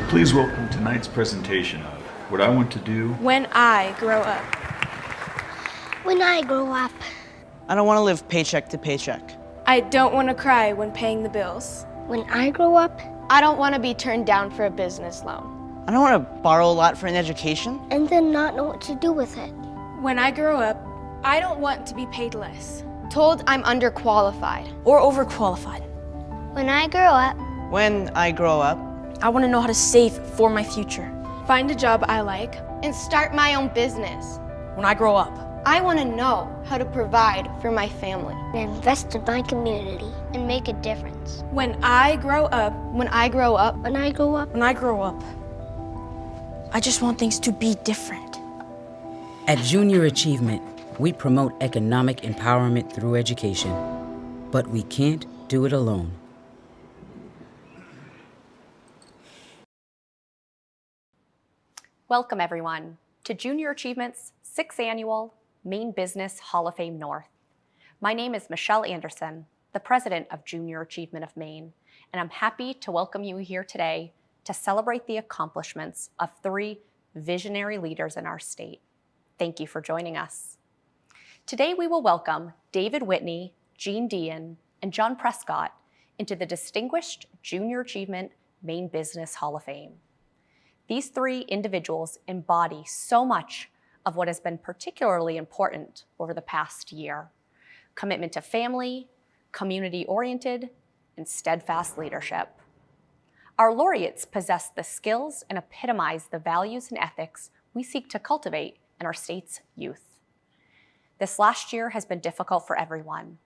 Please welcome tonight's presentation of What I Want to Do When I Grow Up. When I grow up. I don't want to live paycheck to paycheck. I don't want to cry when paying the bills. When I grow up. I don't want to be turned down for a business loan. I don't want to borrow a lot for an education. And then not know what to do with it. When I grow up, I don't want to be paid less. Told I'm underqualified. Or overqualified. When I grow up. When I grow up. I want to know how to save for my future. Find a job I like. And start my own business. When I grow up. I want to know how to provide for my family. And invest in my community. And make a difference. When I grow up. When I grow up. When I grow up. When I grow up. I just want things to be different. At Junior Achievement, we promote economic empowerment through education, but we can't do it alone. Welcome, everyone, to Junior Achievement's 6th Annual Maine Business Hall of Fame North. My name is Michelle Anderson, the president of Junior Achievement of Maine, and I'm happy to welcome you here today to celebrate the accomplishments of 3 visionary leaders in our state. Thank you for joining us. Today we will welcome David Whitney, Deighan, and John Prescott into the distinguished Junior Achievement Maine Business Hall of Fame. These 3 individuals embody so much of what has been particularly important over the past year: commitment to family, community-oriented, and steadfast leadership. Our laureates possess the skills and epitomize the values and ethics we seek to cultivate in our state's youth. This last year has been difficult for everyone,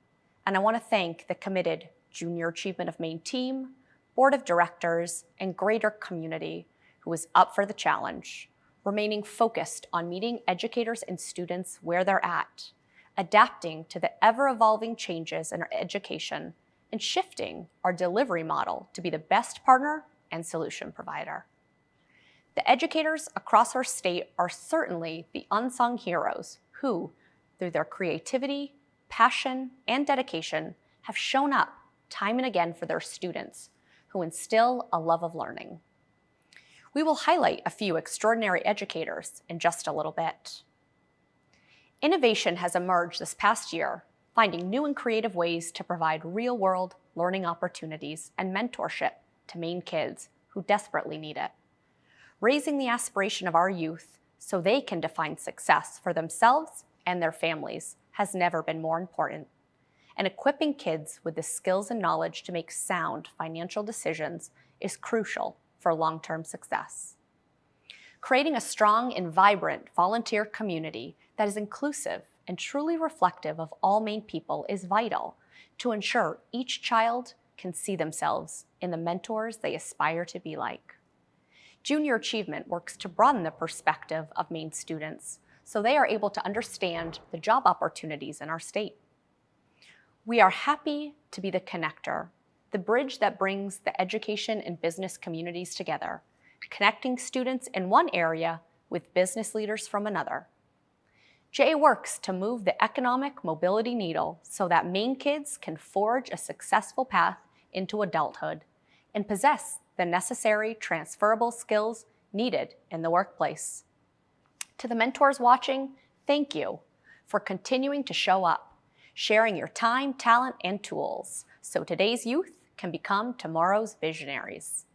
and I want to thank the committed Junior Achievement of Maine team, board of directors, and greater community who is up for the challenge, remaining focused on meeting educators and students where they're at, adapting to the ever-evolving changes in our education, and shifting our delivery model to be the best partner and solution provider. The educators across our state are certainly the unsung heroes who, through their creativity, passion, and dedication, have shown up time and again for their students, who instill a love of learning. We will highlight a few extraordinary educators in just a little bit. Innovation has emerged this past year, finding new and creative ways to provide real-world learning opportunities and mentorship to Maine kids who desperately need it. Raising the aspiration of our youth so they can define success for themselves and their families has never been more important. And equipping kids with the skills and knowledge to make sound financial decisions is crucial for long-term success. Creating a strong and vibrant volunteer community that is inclusive and truly reflective of all Maine people is vital to ensure each child can see themselves in the mentors they aspire to be like. Junior Achievement works to broaden the perspective of Maine students so they are able to understand the job opportunities in our state. We are happy to be the connector, the bridge that brings the education and business communities together, connecting students in one area with business leaders from another. JA works to move the economic mobility needle so that Maine kids can forge a successful path into adulthood and possess the necessary transferable skills needed in the workplace. To the mentors watching, thank you for continuing to show up, sharing your time, talent, and tools so today's youth can become tomorrow's visionaries.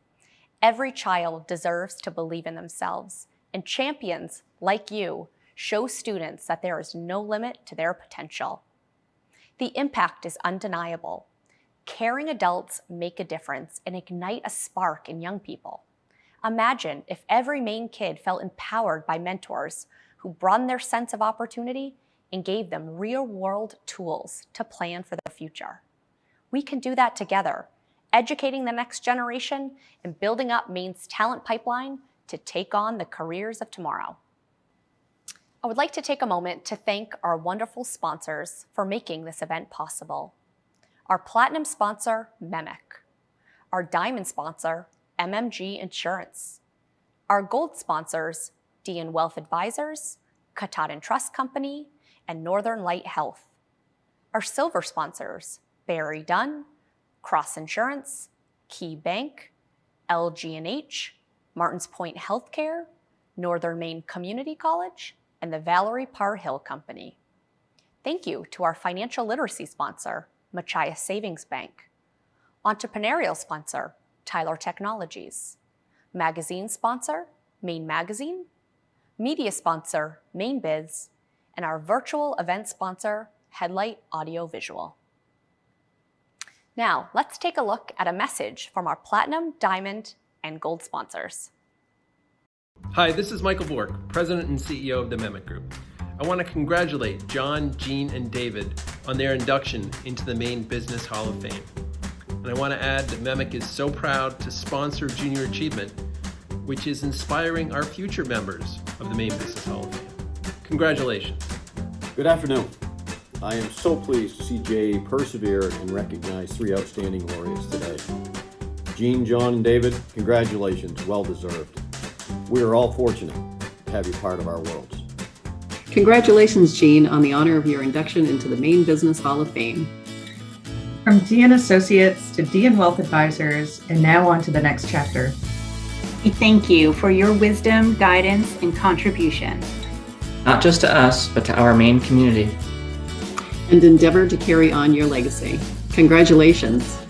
Every child deserves to believe in themselves, and champions like you show students that there is no limit to their potential. The impact is undeniable. Caring adults make a difference and ignite a spark in young people. Imagine if every Maine kid felt empowered by mentors who broadened their sense of opportunity and gave them real-world tools to plan for the future. We can do that together, educating the next generation and building up Maine's talent pipeline to take on the careers of tomorrow. I would like to take a moment to thank our wonderful sponsors for making this event possible. Our platinum sponsor, MEMIC. Our diamond sponsor, MMG Insurance. Our gold sponsors, Deighan Wealth Advisors, Katahdin Trust Company, and Northern Light Health. Our silver sponsors, Barry Dunn, Cross Insurance, Key Bank, LG&H, Martins Point Healthcare, Northern Maine Community College, and the Valerie Parr Hill Company. Thank you to our financial literacy sponsor, Machias Savings Bank. Entrepreneurial sponsor, Tyler Technologies. Magazine sponsor, Maine Magazine. Media sponsor, Maine Biz. And our virtual event sponsor, Headlight Audio Visual. Now, let's take a look at a message from our Platinum, Diamond, and Gold sponsors. Hi, this is Michael Bork, President and CEO of the Memic Group. I want to congratulate John, Jean, and David on their induction into the Maine Business Hall of Fame. And I want to add that Memic is so proud to sponsor Junior Achievement, which is inspiring our future members of the Maine Business Hall of Fame. Congratulations. Good afternoon. I am so pleased to see JA persevere and recognize 3 outstanding laureates today. Jean, John, and David, congratulations, well deserved. We are all fortunate to have you part of our worlds. Congratulations, Jean, on the honor of your induction into the Maine Business Hall of Fame. From Deighan Associates to Deighan Wealth Advisors, and now on to the next chapter. We thank you for your wisdom, guidance, and contribution. Not just to us, but to our Maine community. And endeavor to carry on your legacy. Congratulations.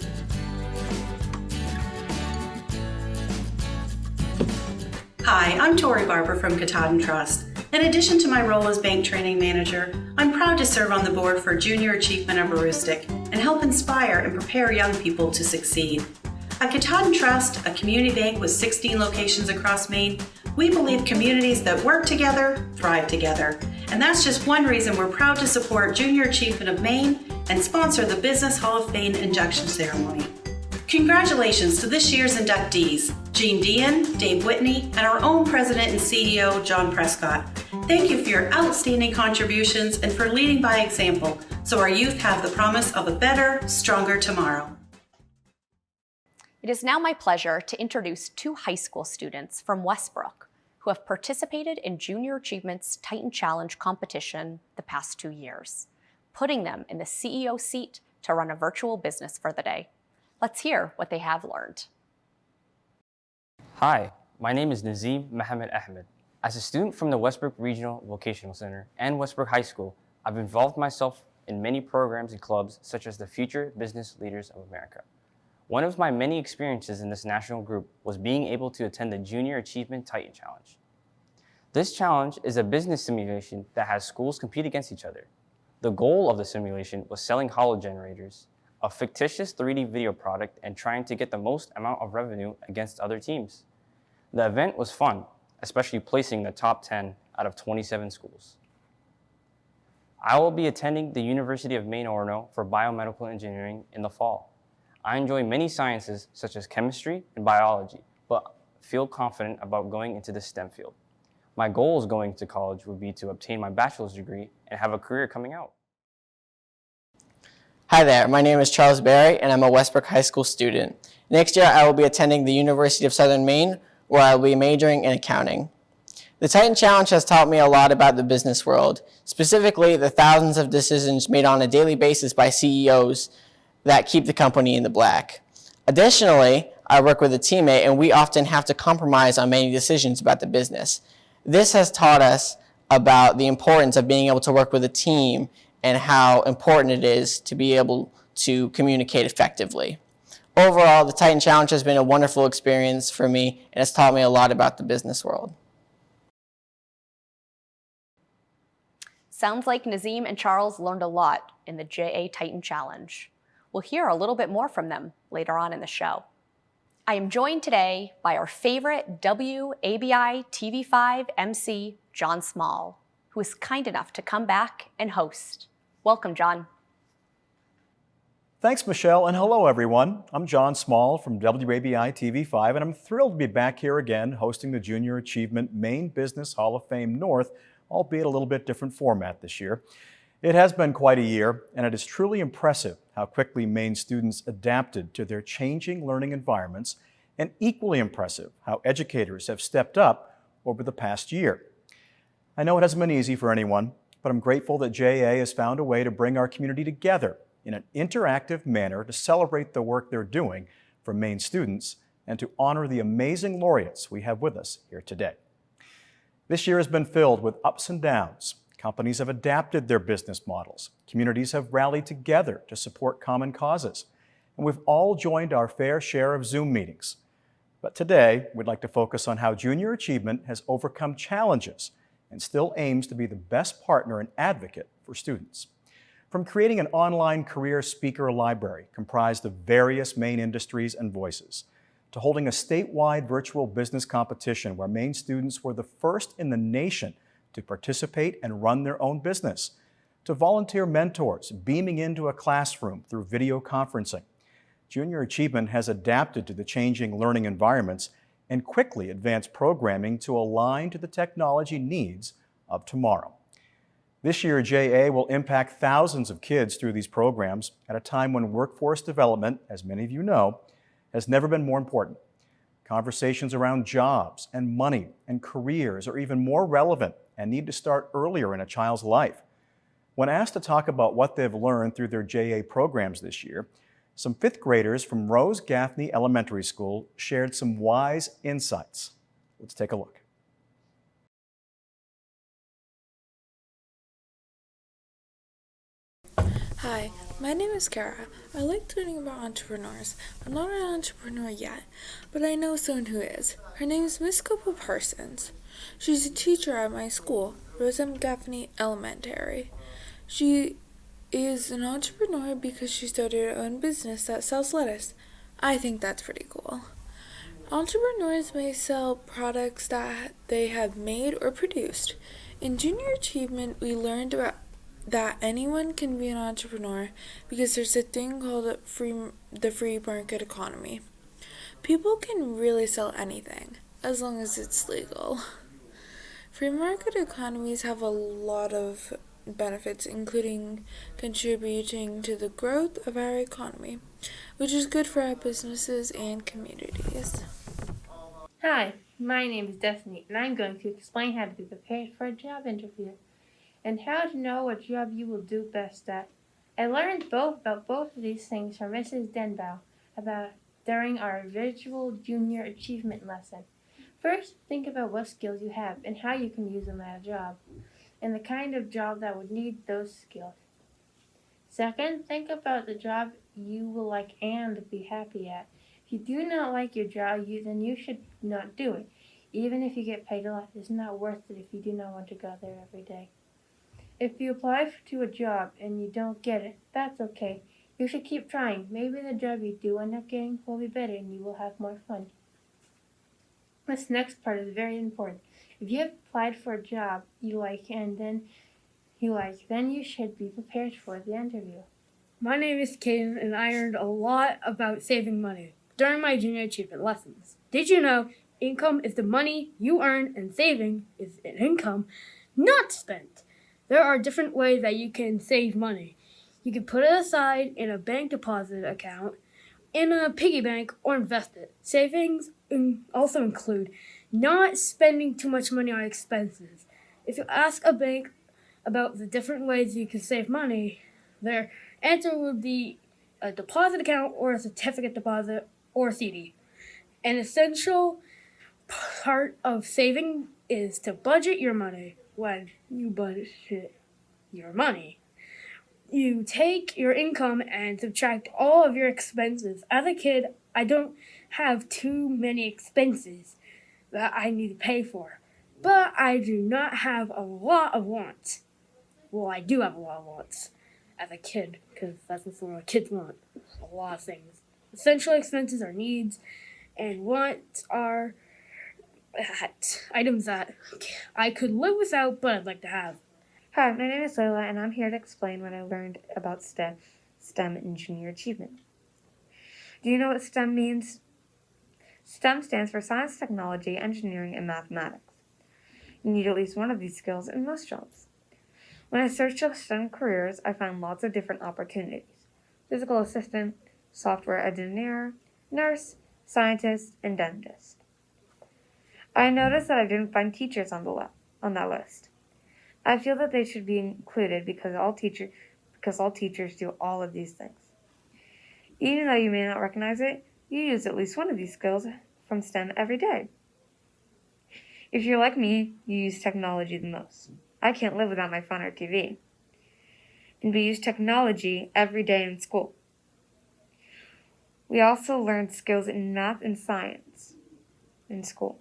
Hi, I'm Tori Barber from Katahdin Trust. In addition to my role as bank training manager, I'm proud to serve on the board for Junior Achievement of Aroostook and help inspire and prepare young people to succeed. At Katahdin Trust, a community bank with 16 locations across Maine, we believe communities that work together thrive together. And that's just one reason we're proud to support Junior Achievement of Maine and sponsor the Business Hall of Fame induction ceremony. Congratulations to this year's inductees, Jean Deighan, Dave Whitney, and our own President and CEO, John Prescott. Thank you for your outstanding contributions and for leading by example, so our youth have the promise of a better, stronger tomorrow. It is now my pleasure to introduce 2 high school students from Westbrook who have participated in Junior Achievement's Titan Challenge competition the past 2 years, putting them in the CEO seat to run a virtual business for the day. Let's hear what they have learned. Hi, my name is Nazim Mohammed Ahmed. As a student from the Westbrook Regional Vocational Center and Westbrook High School, I've involved myself in many programs and clubs such as the Future Business Leaders of America. One of my many experiences in this national group was being able to attend the Junior Achievement Titan Challenge. This challenge is a business simulation that has schools compete against each other. The goal of the simulation was selling holo generators, a fictitious 3D video product, and trying to get the most amount of revenue against other teams. The event was fun, especially placing the top 10 out of 27 schools. I will be attending the University of Maine Orono for biomedical engineering in the fall. I enjoy many sciences such as chemistry and biology, but feel confident about going into the STEM field. My goals going to college would be to obtain my bachelor's degree and have a career coming out. Hi there, my name is Charles Barry and I'm a Westbrook High School student. Next year I will be attending the University of Southern Maine where I will be majoring in accounting. The Titan Challenge has taught me a lot about the business world, specifically the thousands of decisions made on a daily basis by CEOs that keep the company in the black. Additionally, I work with a teammate and we often have to compromise on many decisions about the business. This has taught us about the importance of being able to work with a team and how important it is to be able to communicate effectively. Overall, the Titan Challenge has been a wonderful experience for me and has taught me a lot about the business world. Sounds like Nazim and Charles learned a lot in the JA Titan Challenge. We'll hear a little bit more from them later on in the show. I am joined today by our favorite WABI TV5 MC, John Small, who is kind enough to come back and host. Welcome, John. Thanks, Michelle, and hello, everyone. I'm John Small from WABI TV5, and I'm thrilled to be back here again hosting the Junior Achievement Maine Business Hall of Fame North, albeit a little bit different format this year. It has been quite a year, and it is truly impressive how quickly Maine students adapted to their changing learning environments, and equally impressive how educators have stepped up over the past year. I know it hasn't been easy for anyone, but I'm grateful that JA has found a way to bring our community together in an interactive manner to celebrate the work they're doing for Maine students and to honor the amazing laureates we have with us here today. This year has been filled with ups and downs. Companies have adapted their business models. Communities have rallied together to support common causes. And we've all joined our fair share of Zoom meetings. But today, we'd like to focus on how Junior Achievement has overcome challenges and still aims to be the best partner and advocate for students. From creating an online career speaker library comprised of various Maine industries and voices, to holding a statewide virtual business competition where Maine students were the first in the nation to participate and run their own business, to volunteer mentors beaming into a classroom through video conferencing. Junior Achievement has adapted to the changing learning environments and quickly advanced programming to align to the technology needs of tomorrow. This year, JA will impact thousands of kids through these programs at a time when workforce development, as many of you know, has never been more important. Conversations around jobs and money and careers are even more relevant and need to start earlier in a child's life. When asked to talk about what they've learned through their JA programs this year, some fifth graders from Rose Gaffney Elementary School shared some wise insights. Let's take a look. Hi, my name is Kara. I like learning about entrepreneurs. I'm not an entrepreneur yet, but I know someone who is. Her name is Miss Cooper Parsons. She's a teacher at my school, Rose Gaffney Elementary. She is an entrepreneur because she started her own business that sells lettuce. I think that's pretty cool. Entrepreneurs may sell products that they have made or produced. In Junior Achievement, we learned about that anyone can be an entrepreneur because there's a thing called the free market economy. People can really sell anything as long as it's legal. Free market economies have a lot of benefits, including contributing to the growth of our economy, which is good for our businesses and communities. Hi, my name is Destiny, and I'm going to explain how to be prepared for a job interview and how to know what job you will do best at. I learned about both of these things from Mrs. Denbow during our virtual Junior Achievement lesson. First, think about what skills you have and how you can use them at a job, and the kind of job that would need those skills. Second, think about the job you will like and be happy at. If you do not like your job, then you should not do it. Even if you get paid a lot, it's not worth it if you do not want to go there every day. If you apply to a job and you don't get it, that's okay. You should keep trying. Maybe the job you do end up getting will be better and you will have more fun. This next part is very important. If you have applied for a job you like then you should be prepared for the interview. My name is Caden, and I learned a lot about saving money during my Junior Achievement lessons. Did you know income is the money you earn and saving is an income not spent? There are different ways that you can save money. You can put it aside in a bank deposit account, in a piggy bank, or invest it. Savings also include not spending too much money on expenses. If you ask a bank about the different ways you can save money, their answer would be a deposit account or a certificate deposit or CD. An essential part of saving is to budget your money. When you budget your money, you take your income and subtract all of your expenses. As a kid, I don't have too many expenses that I need to pay for, but I do not have a lot of wants. Well, I do have a lot of wants as a kid, because that's what kids want, a lot of things. Essential expenses are needs, and wants are items that I could live without, but I'd like to have. Hi, my name is Lola, and I'm here to explain what I learned about STEM in Junior Achievement. Do you know what STEM means? STEM stands for Science, Technology, Engineering, and Mathematics. You need at least one of these skills in most jobs. When I searched for STEM careers, I found lots of different opportunities: physical assistant, software engineer, nurse, scientist, and dentist. I noticed that I didn't find teachers on that list. I feel that they should be included because all teachers do all of these things. Even though you may not recognize it, You use at least one of these skills from STEM every day. If you're like me, you use technology the most. I can't live without my phone or TV. And we use technology every day in school. We also learn skills in math and science in school.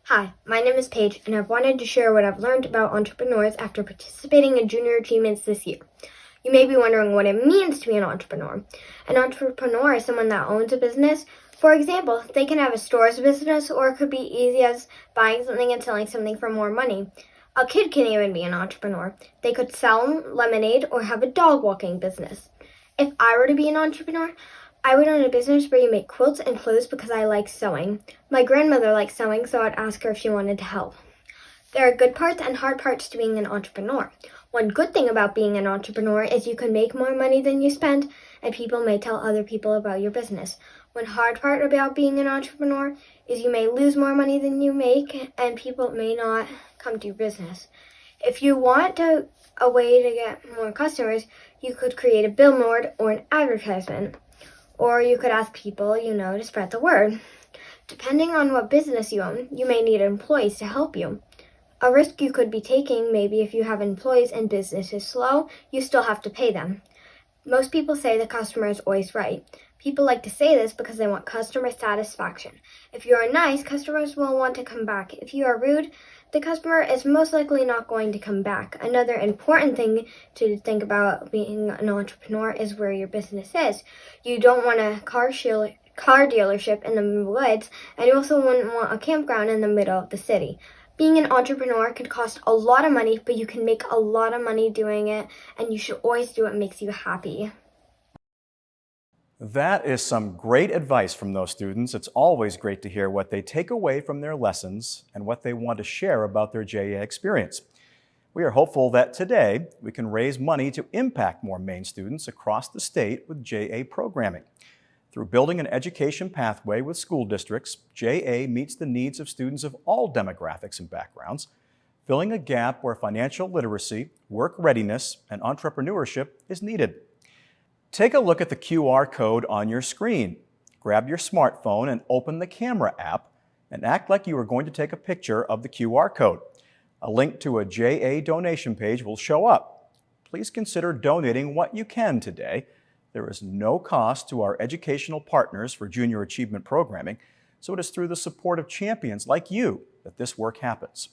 Hi, my name is Paige, and I've wanted to share what I've learned about entrepreneurs after participating in Junior Achievements this year. You may be wondering what it means to be an entrepreneur. An entrepreneur is someone that owns a business. For example, they can have a stores business, or it could be easy as buying something and selling something for more money. A kid can even be an entrepreneur. They could sell lemonade or have a dog walking business. If I were to be an entrepreneur, I would own a business where you make quilts and clothes because I like sewing. My grandmother likes sewing, so I'd ask her if she wanted to help. There are good parts and hard parts to being an entrepreneur. One good thing about being an entrepreneur is you can make more money than you spend, and people may tell other people about your business. One hard part about being an entrepreneur is you may lose more money than you make, and people may not come to your business. If you want a way to get more customers, you could create a billboard or an advertisement. Or you could ask people to spread the word. Depending on what business you own, you may need employees to help you. A risk you could be taking maybe if you have employees and business is slow, you still have to pay them. Most people say the customer is always right. People like to say this because they want customer satisfaction. If you are nice, customers will want to come back. If you are rude, the customer is most likely not going to come back. Another important thing to think about being an entrepreneur is where your business is. You don't want a car dealership in the woods, and you also wouldn't want a campground in the middle of the city. Being an entrepreneur could cost a lot of money, but you can make a lot of money doing it, and you should always do what makes you happy. That is some great advice from those students. It's always great to hear what they take away from their lessons and what they want to share about their JA experience. We are hopeful that today we can raise money to impact more Maine students across the state with JA programming. Through building an education pathway with school districts, JA meets the needs of students of all demographics and backgrounds, filling a gap where financial literacy, work readiness, and entrepreneurship is needed. Take a look at the QR code on your screen. Grab your smartphone and open the camera app and act like you are going to take a picture of the QR code. A link to a JA donation page will show up. Please consider donating what you can today. There is no cost to our educational partners for junior achievement programming, so it is through the support of champions like you that this work happens.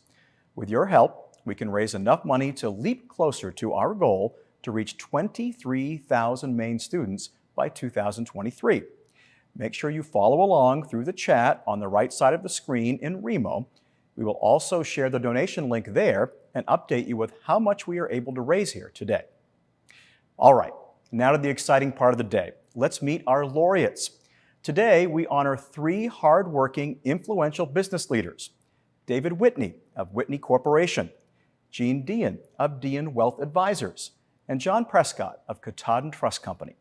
With your help, we can raise enough money to leap closer to our goal to reach 23,000 Maine students by 2023. Make sure you follow along through the chat on the right side of the screen in Remo. We will also share the donation link there and update you with how much we are able to raise here today. All right. Now to the exciting part of the day. Let's meet our laureates. Today, we honor 3 hardworking, influential business leaders. David Whitney of Whitney Corporation, Deighan of Deighan Wealth Advisors, and John Prescott of Katahdin Trust Company.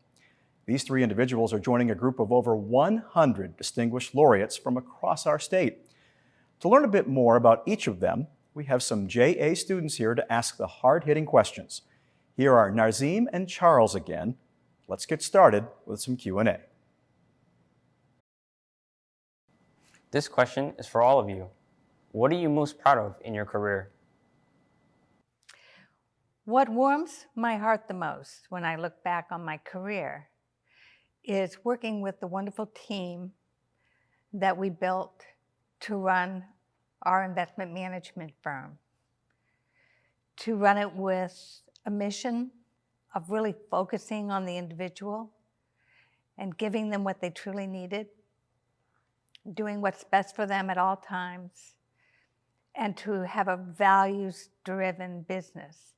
These 3 individuals are joining a group of over 100 distinguished laureates from across our state. To learn a bit more about each of them, we have some JA students here to ask the hard-hitting questions. Here are Narzim and Charles again. Let's get started with some Q&A. This question is for all of you. What are you most proud of in your career? What warms my heart the most when I look back on my career is working with the wonderful team that we built to run our investment management firm, to run it with a mission of really focusing on the individual and giving them what they truly needed, doing what's best for them at all times, and to have a values-driven business.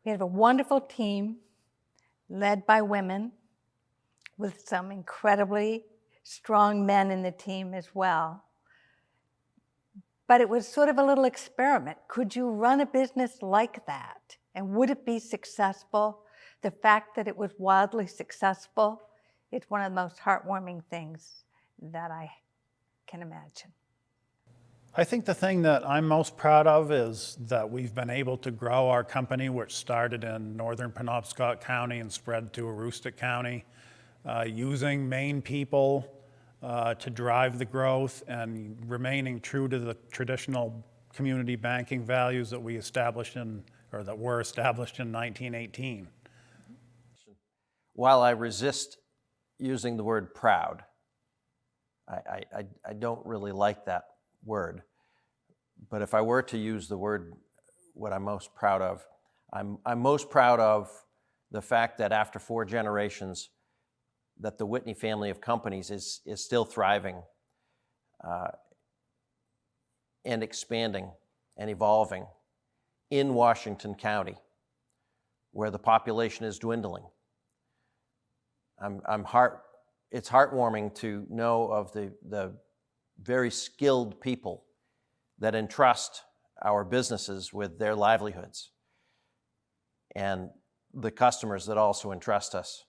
We have a wonderful team led by women with some incredibly strong men in the team as well. But it was sort of a little experiment. Could you run a business like that? And would it be successful? The fact that it was wildly successful, it's one of the most heartwarming things that I can imagine. I think the thing that I'm most proud of is that we've been able to grow our company, which started in northern Penobscot County and spread to Aroostook County. using Maine people to drive the growth and remaining true to the traditional community banking values that we established that were established in 1918. While I resist using the word proud, I don't really like that word. But if I were to use the word, what I'm most proud of, I'm most proud of the fact that after 4 generations, that the Whitney family of companies is still thriving and expanding and evolving in Washington County, where the population is dwindling. It's heartwarming to know of the very skilled people that entrust our businesses with their livelihoods, and the customers that also entrust us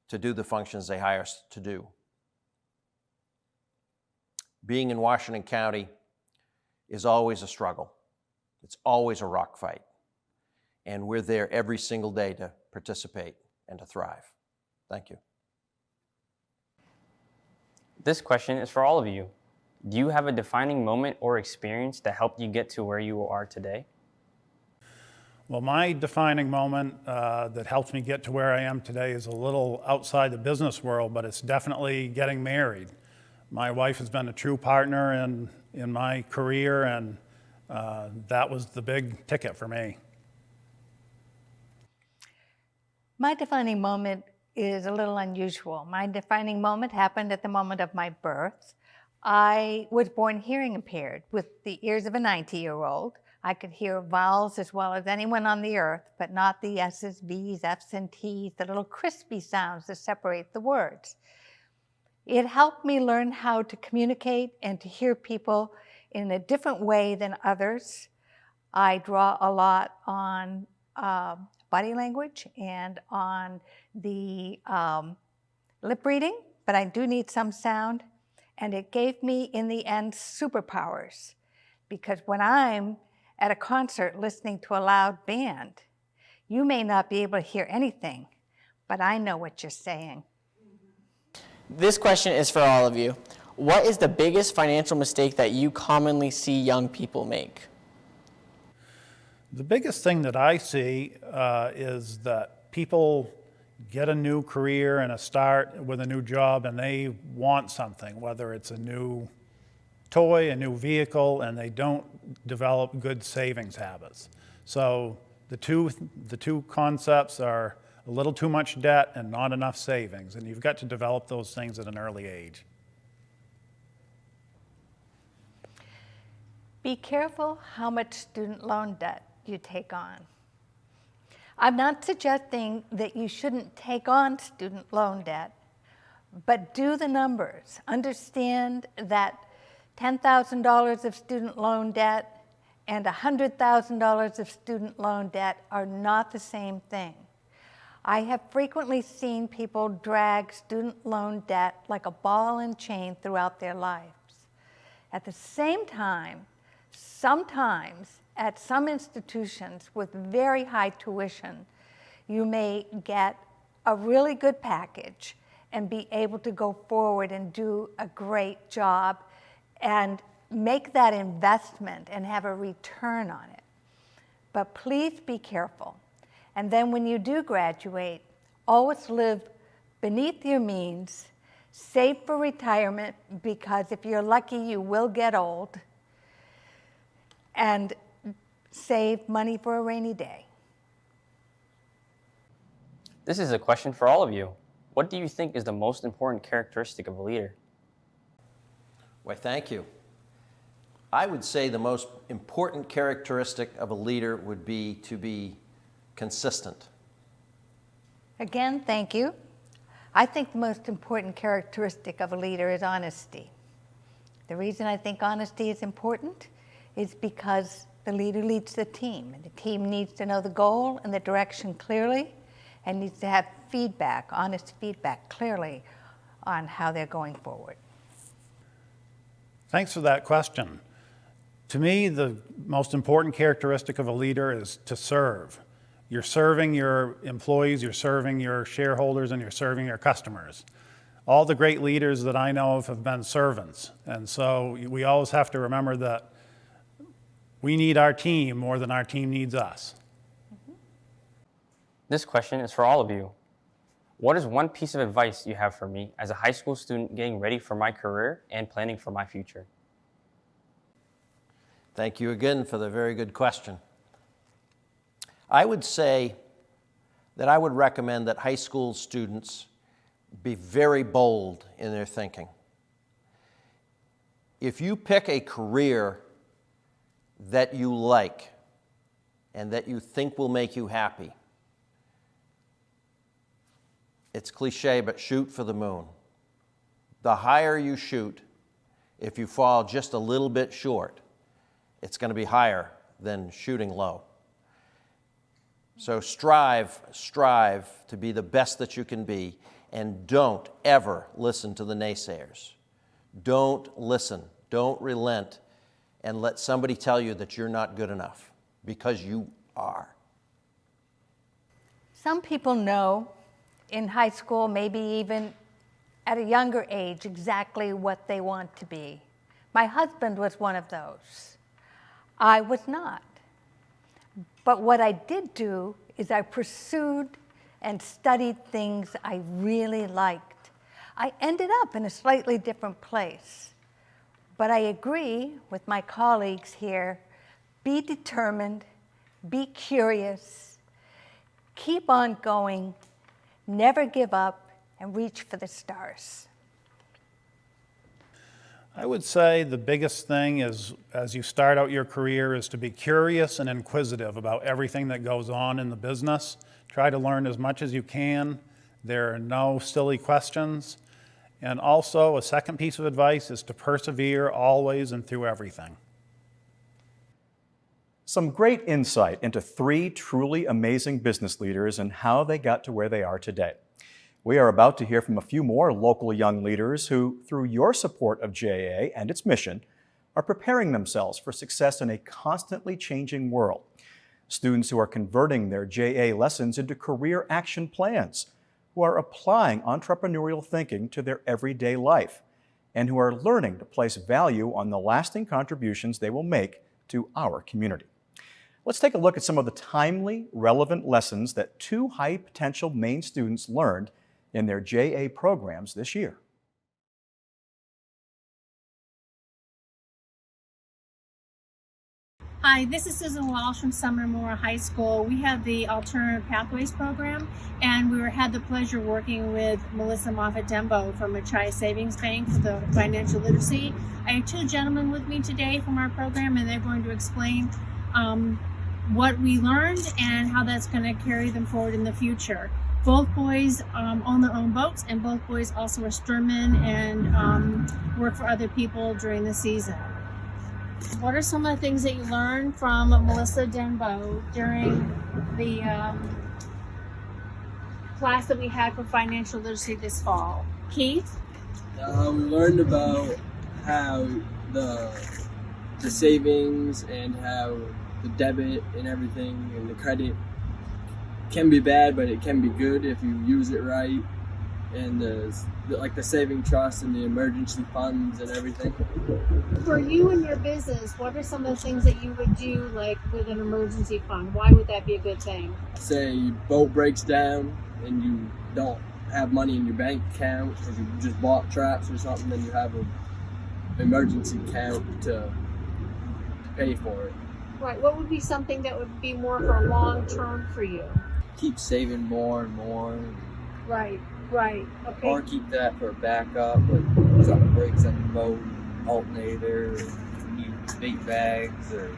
to do the functions they hire us to do. Being in Washington County is always a struggle. It's always a rock fight. And we're there every single day to participate and to thrive. Thank you. This question is for all of you. Do you have a defining moment or experience that helped you get to where you are today? Well, my defining moment that helped me get to where I am today is a little outside the business world, but it's definitely getting married. My wife has been a true partner in my career, and that was the big ticket for me. My defining moment is a little unusual. My defining moment happened at the moment of my birth. I was born hearing impaired with the ears of a 90-year-old. I could hear vowels as well as anyone on the earth, but not the S's, V's, F's, and T's, the little crispy sounds that separate the words. It helped me learn how to communicate and to hear people in a different way than others. I draw a lot on body language and on the lip reading, but I do need some sound. And it gave me, in the end, superpowers. Because when I'm at a concert listening to a loud band, you may not be able to hear anything, but I know what you're saying. This question is for all of you. What is the biggest financial mistake that you commonly see young people make? The biggest thing that I see is that people get a new career and a start with a new job, and they want something, whether it's a new toy, a new vehicle, and they don't develop good savings habits. So the two concepts are a little too much debt and not enough savings, and you've got to develop those things at an early age. Be careful how much student loan debt you take on. I'm not suggesting that you shouldn't take on student loan debt, but do the numbers. Understand that $10,000 of student loan debt and $100,000 of student loan debt are not the same thing. I have frequently seen people drag student loan debt like a ball and chain throughout their lives. At the same time, sometimes at some institutions with very high tuition, you may get a really good package and be able to go forward and do a great job and make that investment and have a return on it. But please be careful. And then when you do graduate, always live beneath your means, save for retirement, because if you're lucky, you will get old, and save money for a rainy day. This is a question for all of you. What do you think is the most important characteristic of a leader? Why, thank you. I would say the most important characteristic of a leader would be to be consistent. Again, thank you. I think the most important characteristic of a leader is honesty. The reason I think honesty is important is because the leader leads the team, and the team needs to know the goal and the direction clearly, and needs to have feedback, honest feedback, clearly on how they're going forward. Thanks for that question. To me, the most important characteristic of a leader is to serve. you're serving your employees, you're serving your shareholders, and you're serving your customers. All the great leaders that I know of have been servants. And so we always have to remember that we need our team more than our team needs us. This question is for all of you. What is one piece of advice you have for me as a high school student getting ready for my career and planning for my future? Thank you again for the very good question. I would say that I would recommend that high school students be very bold in their thinking. If you pick a career that you like and that you think will make you happy, it's cliche, but shoot for the moon. The higher you shoot, if you fall just a little bit short, it's going to be higher than shooting low. So strive to be the best that you can be, and don't ever listen to the naysayers. Don't listen, don't relent, and let somebody tell you that you're not good enough, because you are. Some people know in high school, maybe even at a younger age, exactly what they want to be. My husband was one of those. I was not. But what I did do is I pursued and studied things I really liked. I ended up in a slightly different place. But I agree with my colleagues here, be determined, be curious, keep on going, never give up, and reach for the stars. I would say the biggest thing is, as you start out your career, is to be curious and inquisitive about everything that goes on in the business. Try to learn as much as you can. There are no silly questions. And also, a second piece of advice is to persevere always and through everything. Some great insight into 3 truly amazing business leaders and how they got to where they are today. We are about to hear from a few more local young leaders who, through your support of JA and its mission, are preparing themselves for success in a constantly changing world. Students who are converting their JA lessons into career action plans, who are applying entrepreneurial thinking to their everyday life, and who are learning to place value on the lasting contributions they will make to our community. Let's take a look at some of the timely, relevant lessons that 2 high-potential Maine students learned in their JA programs this year. Hi, this is Susan Walsh from Sumner Moore High School. We have the Alternative Pathways program, and we had the pleasure working with Melissa Moffett-Dembo from Achai Savings Bank for the financial literacy. I have 2 gentlemen with me today from our program, and they're going to explain what we learned and how that's going to carry them forward in the future. Both boys own their own boats, and both boys also are stewardmen and work for other people during the season. What are some of the things that you learned from Melissa Denbo during the class that we had for financial literacy this fall? Keith? We learned about how the savings and how the debit and everything and the credit can be bad, but it can be good if you use it right, and like the saving trust and the emergency funds and everything. For you and your business, what are some of the things that you would do, like with an emergency fund? Why would that be a good thing? Say your boat breaks down and you don't have money in your bank account because you just bought traps or something, then you have an emergency account to pay for it. Right. What would be something that would be more for long term for you? Keep saving more and more. Right. Okay. Or keep that for a backup, like something breaks on your boat, alternator, new bait bags, or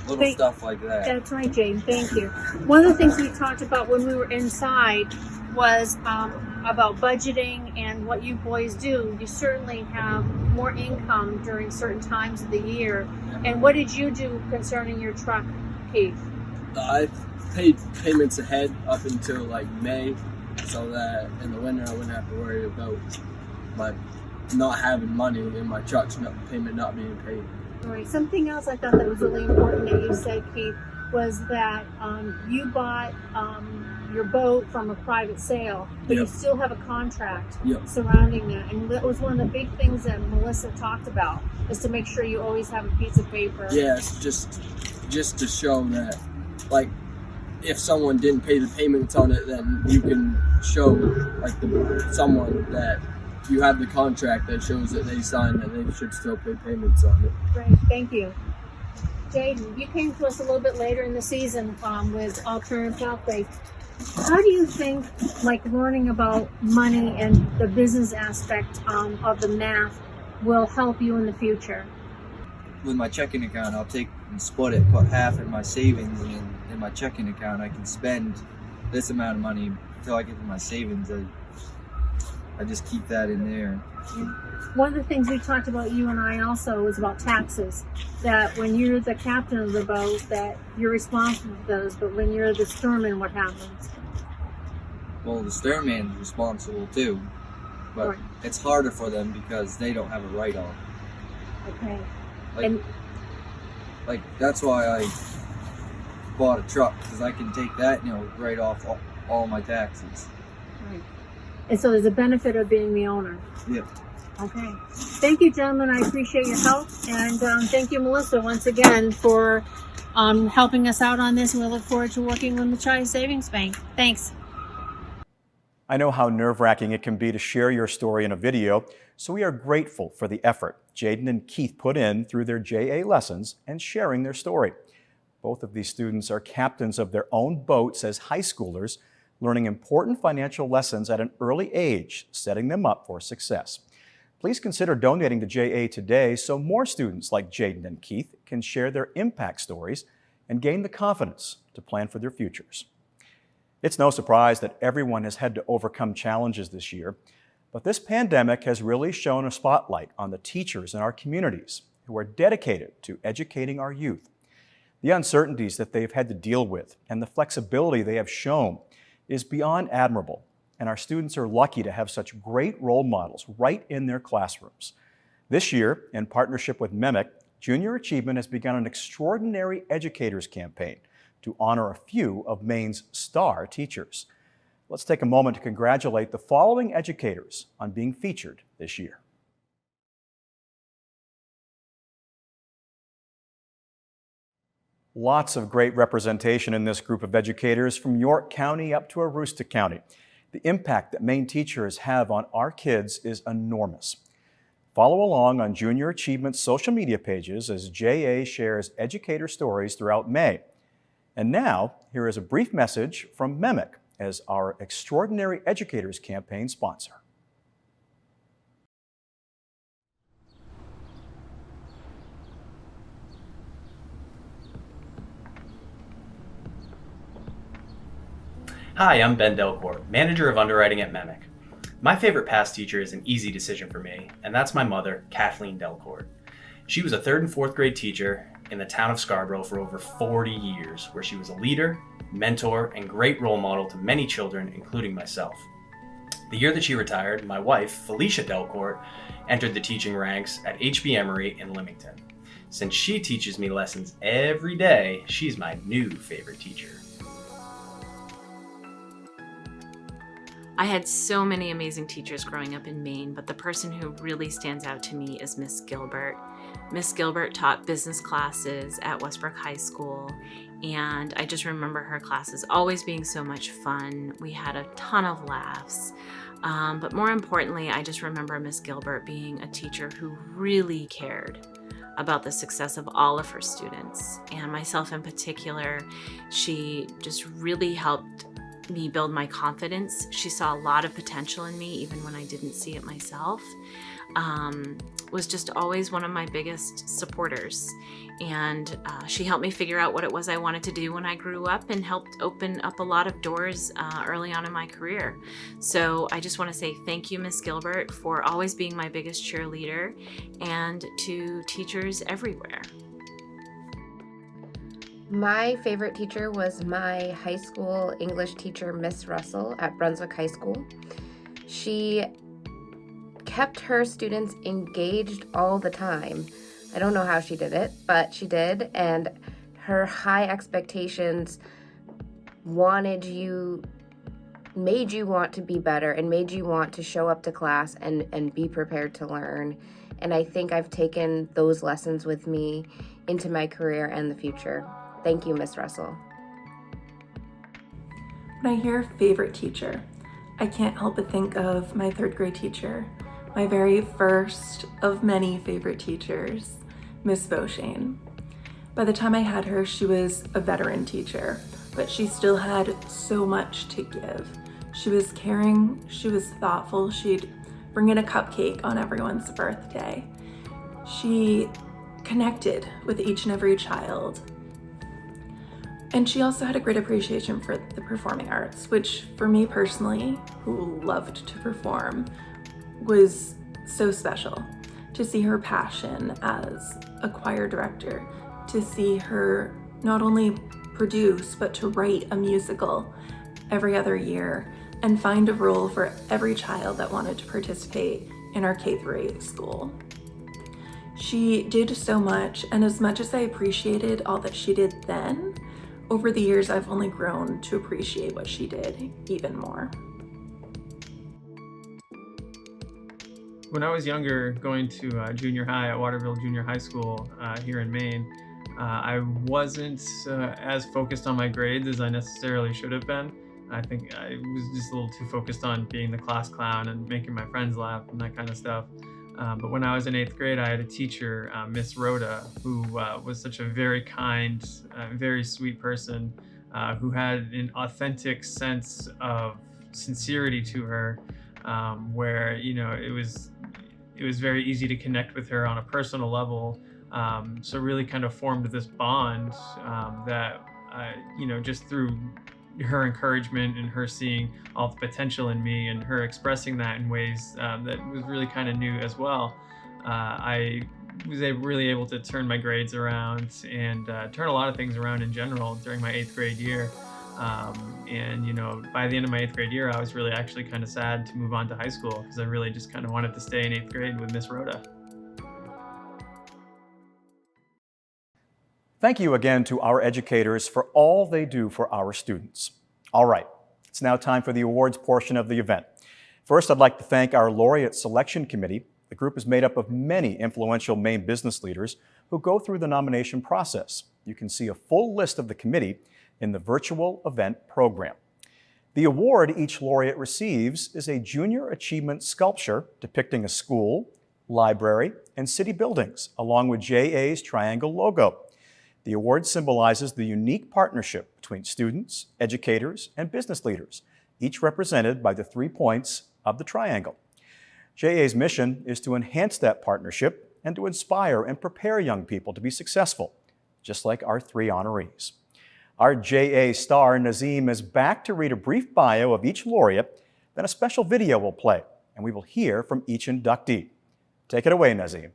little stuff like that. That's right, Jane. Thank you. One of the things we talked about when we were inside was about budgeting and what you boys do. You certainly have more income during certain times of the year. And what did you do concerning your truck, Keith? I paid payments ahead up until like May, so that in the winter I wouldn't have to worry about my not having money and my truck's payment not being paid. All right. Something else I thought that was really important that you said, Keith, was that you bought your boat from a private sale, but you still have a contract surrounding that. And that was one of the big things that Melissa talked about, is to make sure you always have a piece of paper. Yes, just to show that, like, if someone didn't pay the payments on it, then you can show, like, someone that you have the contract that shows that they signed that they should still pay payments on it. Great, thank you. Jaden, you came to us a little bit later in the season with Alternative Pathway. How do you think, like, learning about money and the business aspect of the math will help you in the future? With my checking account, I'll take and split it, put half in my savings, and in my checking account I can spend this amount of money until I get to my savings. I just keep that in there. One of the things we talked about, you and I also, was about taxes. That when you're the captain of the boat, that you're responsible for those, but when you're the sternman, what happens? Well, the sternman's responsible too, but it's harder for them because they don't have a write-off. Okay. Like that's why I bought a truck, because I can take that, write off all my taxes. Right. And so there's a benefit of being the owner. Yep. Okay. Thank you, gentlemen. I appreciate your help. And thank you, Melissa, once again for helping us out on this. And we look forward to working with the Tri Savings Bank. Thanks. I know how nerve-wracking it can be to share your story in a video, so we are grateful for the effort Jaden and Keith put in through their JA lessons and sharing their story. Both of these students are captains of their own boats as high schoolers, learning important financial lessons at an early age, setting them up for success. Please consider donating to JA today so more students like Jaden and Keith can share their impact stories and gain the confidence to plan for their futures. It's no surprise that everyone has had to overcome challenges this year, but this pandemic has really shone a spotlight on the teachers in our communities who are dedicated to educating our youth. The uncertainties that they've had to deal with and the flexibility they have shown is beyond admirable, and our students are lucky to have such great role models right in their classrooms. This year, in partnership with MEMIC, Junior Achievement has begun an extraordinary educators campaign to honor a few of Maine's star teachers. Let's take a moment to congratulate the following educators on being featured this year. Lots of great representation in this group of educators from York County up to Aroostook County. The impact that Maine teachers have on our kids is enormous. Follow along on Junior Achievement's social media pages as JA shares educator stories throughout May. And now, here is a brief message from MEMIC as our Extraordinary Educators campaign sponsor. Hi, I'm Ben Delcourt, Manager of Underwriting at MEMIC. My favorite past teacher is an easy decision for me, and that's my mother, Kathleen Delcourt. She was a 3rd and 4th grade teacher in the town of Scarborough for over 40 years, where she was a leader, mentor, and great role model to many children, including myself. The year that she retired, my wife, Felicia Delcourt, entered the teaching ranks at HB Emory in Leamington. Since she teaches me lessons every day, she's my new favorite teacher. I had so many amazing teachers growing up in Maine, but the person who really stands out to me is Miss Gilbert. Miss Gilbert taught business classes at Westbrook High School, and I just remember her classes always being so much fun. We had a ton of laughs, but more importantly, I just remember Miss Gilbert being a teacher who really cared about the success of all of her students, and myself in particular. She just really helped me build my confidence. She saw a lot of potential in me, even when I didn't see it myself. Was just always one of my biggest supporters. And she helped me figure out what it was I wanted to do when I grew up, and helped open up a lot of doors early on in my career. So I just want to say thank you, Miss Gilbert, for always being my biggest cheerleader, and to teachers everywhere. My favorite teacher was my high school English teacher, Miss Russell, at Brunswick High School. She kept her students engaged all the time. I don't know how she did it, but she did, and her high expectations made you want to be better and made you want to show up to class and be prepared to learn. And I think I've taken those lessons with me into my career and the future. Thank you, Miss Russell. When I hear favorite teacher, I can't help but think of my third grade teacher, my very first of many favorite teachers, Miss Beauchesne. By the time I had her, she was a veteran teacher, but she still had so much to give. She was caring, she was thoughtful, she'd bring in a cupcake on everyone's birthday. She connected with each and every child. And she also had a great appreciation for the performing arts, which for me personally, who loved to perform, was so special. To see her passion as a choir director, to see her not only produce, but to write a musical every other year and find a role for every child that wanted to participate in our K-8 school. She did so much, and as much as I appreciated all that she did then, over the years I've only grown to appreciate what she did even more. When I was younger, going to junior high at Waterville Junior High School here in Maine, I wasn't as focused on my grades as I necessarily should have been. I think I was just a little too focused on being the class clown and making my friends laugh and that kind of stuff. But when I was in 8th grade, I had a teacher, Miss Rhoda, who was such a very kind, very sweet person who had an authentic sense of sincerity to her, where, you know, it was very easy to connect with her on a personal level. So really kind of formed this bond that, you know, just through her encouragement and her seeing all the potential in me and her expressing that in ways that was really kind of new as well. I was really able to turn my grades around and turn a lot of things around in general during my 8th grade year. And, you know, by the end of my 8th grade year, I was really actually kind of sad to move on to high school because I really just kind of wanted to stay in 8th grade with Miss Rhoda. Thank you again to our educators for all they do for our students. All right, it's now time for the awards portion of the event. First, I'd like to thank our Laureate Selection Committee. The group is made up of many influential Maine business leaders who go through the nomination process. You can see a full list of the committee in the virtual event program. The award each laureate receives is a Junior Achievement sculpture depicting a school, library, and city buildings, along with JA's triangle logo. The award symbolizes the unique partnership between students, educators, and business leaders, each represented by the 3 points of the triangle. JA's mission is to enhance that partnership and to inspire and prepare young people to be successful, just like our 3 honorees. Our JA star, Nazim, is back to read a brief bio of each laureate, then a special video will play, and we will hear from each inductee. Take it away, Nazim.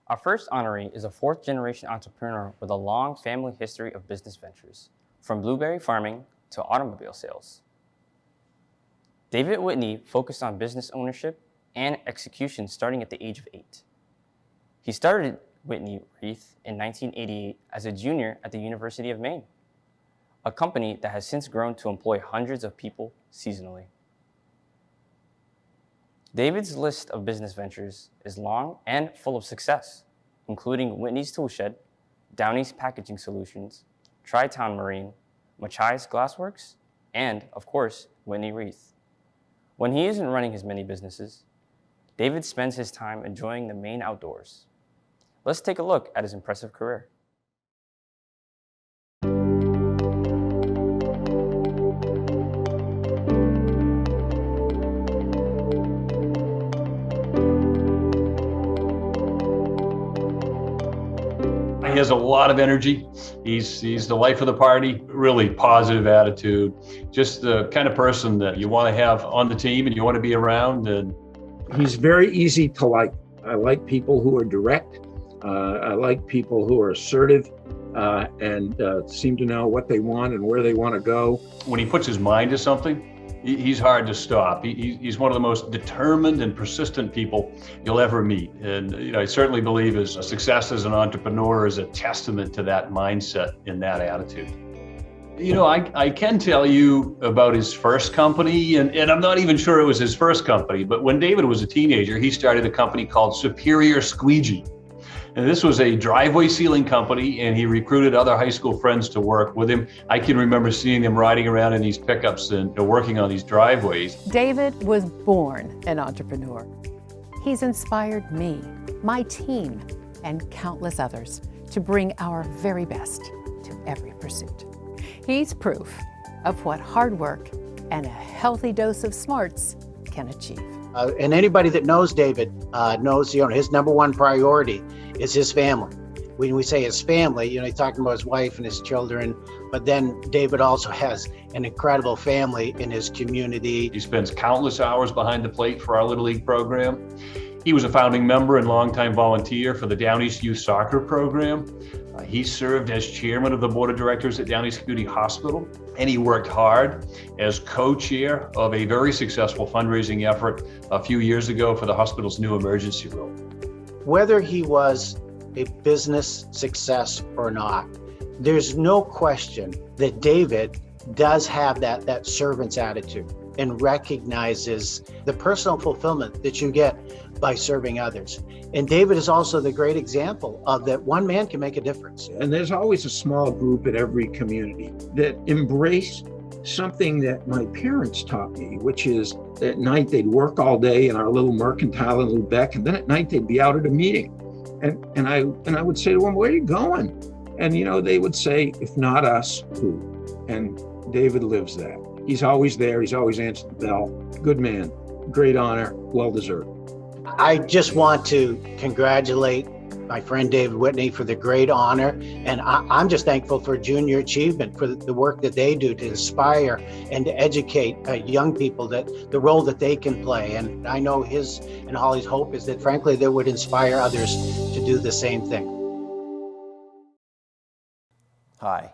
Our first honoree is a 4th-generation entrepreneur with a long family history of business ventures, from blueberry farming to automobile sales. David Whitney focused on business ownership and execution starting at the age of 8. He started Whitney Wreath in 1988 as a junior at the University of Maine, a company that has since grown to employ hundreds of people seasonally. David's list of business ventures is long and full of success, including Whitney's Toolshed, Downey's Packaging Solutions, Tri-Town Marine, Machai's Glassworks, and, of course, Whitney Wreath. When he isn't running his many businesses, David spends his time enjoying the Maine outdoors. Let's take a look at his impressive career. He has a lot of energy. He's the life of the party, really positive attitude, just the kind of person that you want to have on the team and you want to be around. And he's very easy to like. I like people who are direct. I like people who are assertive and seem to know what they want and where they want to go. When he puts his mind to something, He's hard to stop. He's one of the most determined and persistent people you'll ever meet. And I certainly believe his success as an entrepreneur is a testament to that mindset and that attitude. I can tell you about his first company, and I'm not even sure it was his first company, but when David was a teenager, he started a company called Superior Squeegee. And this was a driveway sealing company, and he recruited other high school friends to work with him. I can remember seeing them riding around in these pickups and working on these driveways. David was born an entrepreneur. He's inspired me, my team, and countless others to bring our very best to every pursuit. He's proof of what hard work and a healthy dose of smarts can achieve. And anybody that knows David knows, his number one priority is his family. When we say his family, he's talking about his wife and his children, but then David also has an incredible family in his community. He spends countless hours behind the plate for our Little League program. He was a founding member and longtime volunteer for the Down East Youth Soccer Program. He served as chairman of the board of directors at Down East Community Hospital, and he worked hard as co-chair of a very successful fundraising effort a few years ago for the hospital's new emergency room. Whether he was a business success or not, there's no question that David does have that servant's attitude and recognizes the personal fulfillment that you get by serving others. And David is also the great example of that one man can make a difference. And there's always a small group in every community that embrace something that my parents taught me, which is at night they'd work all day in our little mercantile in Lubec, and then at night they'd be out at a meeting. And I would say to them, "Where are you going?" And they would say, "If not us, who?" And David lives that. He's always there. He's always answered the bell. Good man, great honor, well deserved. I just want to congratulate my friend David Whitney for the great honor. And I'm just thankful for Junior Achievement, for the work that they do to inspire and to educate young people, that the role that they can play. And I know his and Holly's hope is that, frankly, they would inspire others to do the same thing. Hi.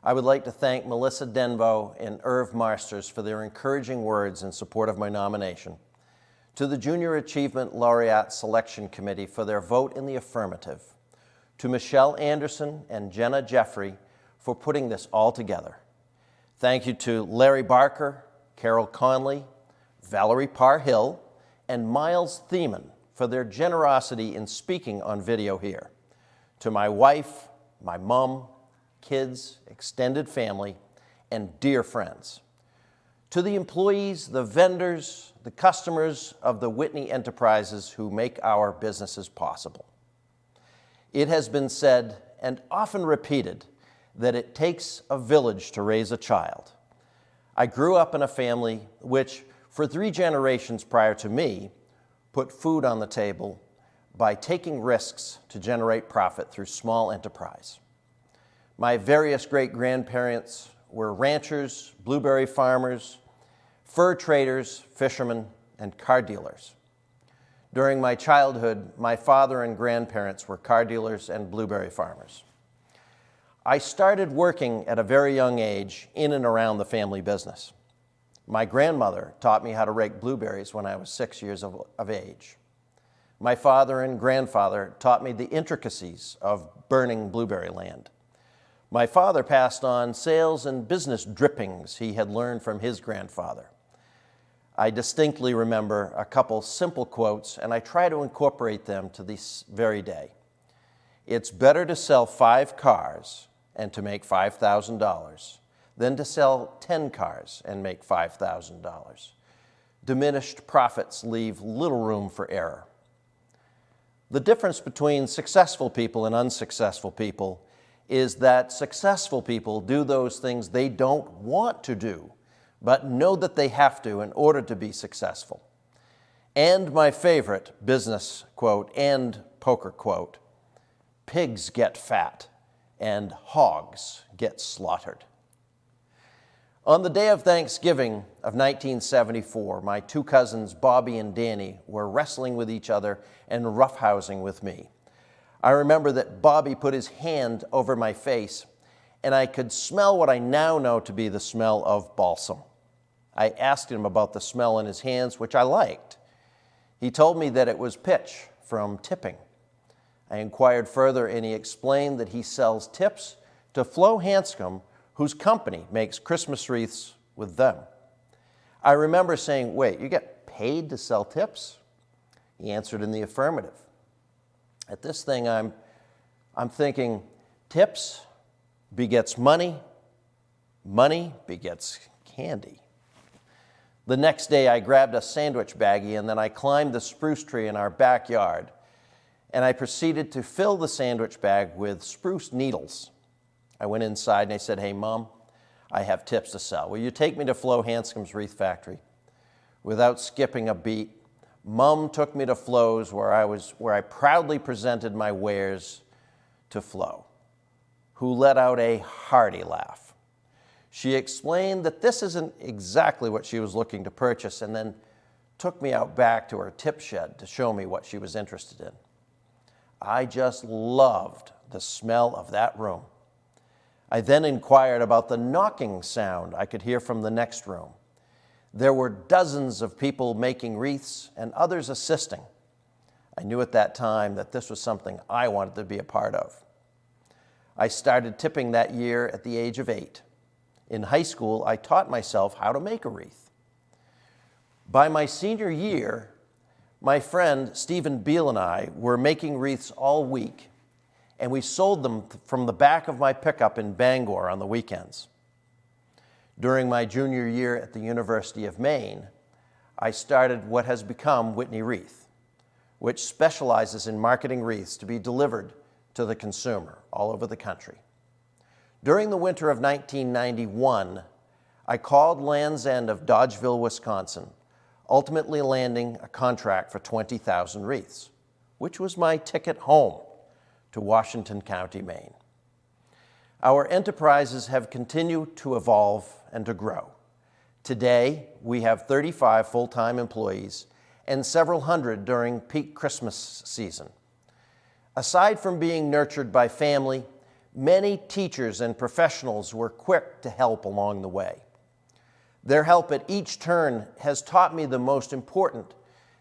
I would like to thank Melissa Denbo and Irv Marsters for their encouraging words in support of my nomination, to the Junior Achievement Laureate Selection Committee for their vote in the affirmative, to Michelle Anderson and Jenna Jeffrey for putting this all together. Thank you to Larry Barker, Carol Conley, Valerie Parr-Hill, and Miles Thiemann for their generosity in speaking on video here. To my wife, my mom, kids, extended family, and dear friends. To the employees, the vendors, the customers of the Whitney enterprises who make our businesses possible. It has been said, and often repeated, that it takes a village to raise a child. I grew up in a family which, for 3 generations prior to me, put food on the table by taking risks to generate profit through small enterprise. My various great-grandparents were ranchers, blueberry farmers, fur traders, fishermen, and car dealers. During my childhood, my father and grandparents were car dealers and blueberry farmers. I started working at a very young age in and around the family business. My grandmother taught me how to rake blueberries when I was 6 years of age. My father and grandfather taught me the intricacies of burning blueberry land. My father passed on sales and business drippings he had learned from his grandfather. I distinctly remember a couple simple quotes, and I try to incorporate them to this very day. It's better to sell 5 cars and to make $5,000 than to sell 10 cars and make $5,000. Diminished profits leave little room for error. The difference between successful people and unsuccessful people is that successful people do those things they don't want to do, but know that they have to in order to be successful. And my favorite business quote and poker quote, pigs get fat and hogs get slaughtered. On the day of Thanksgiving of 1974, my 2 cousins, Bobby and Danny, were wrestling with each other and roughhousing with me. I remember that Bobby put his hand over my face, and I could smell what I now know to be the smell of balsam. I asked him about the smell in his hands, which I liked. He told me that it was pitch from tipping. I inquired further, and he explained that he sells tips to Flo Hanscom, whose company makes Christmas wreaths with them. I remember saying, "Wait, you get paid to sell tips?" He answered in the affirmative. At this thing, I'm thinking, tips begets money, money begets candy. The next day, I grabbed a sandwich baggie, and then I climbed the spruce tree in our backyard, and I proceeded to fill the sandwich bag with spruce needles. I went inside and I said, "Hey, Mom, I have tips to sell. Will you take me to Flo Hanscom's wreath factory?" Without skipping a beat, Mom took me to Flo's, where I proudly presented my wares to Flo, who let out a hearty laugh. She explained that this isn't exactly what she was looking to purchase, and then took me out back to her tip shed to show me what she was interested in. I just loved the smell of that room. I then inquired about the knocking sound I could hear from the next room. There were dozens of people making wreaths and others assisting. I knew at that time that this was something I wanted to be a part of. I started tipping that year at the age of 8. In high school, I taught myself how to make a wreath. By my senior year, my friend Stephen Beal and I were making wreaths all week, and we sold them from the back of my pickup in Bangor on the weekends. During my junior year at the University of Maine, I started what has become Whitney Wreath, which specializes in marketing wreaths to be delivered to the consumer all over the country. During the winter of 1991, I called Land's End of Dodgeville, Wisconsin, ultimately landing a contract for 20,000 wreaths, which was my ticket home to Washington County, Maine. Our enterprises have continued to evolve and to grow. Today, we have 35 full-time employees and several hundred during peak Christmas season. Aside from being nurtured by family, many teachers and professionals were quick to help along the way. Their help at each turn has taught me the most important: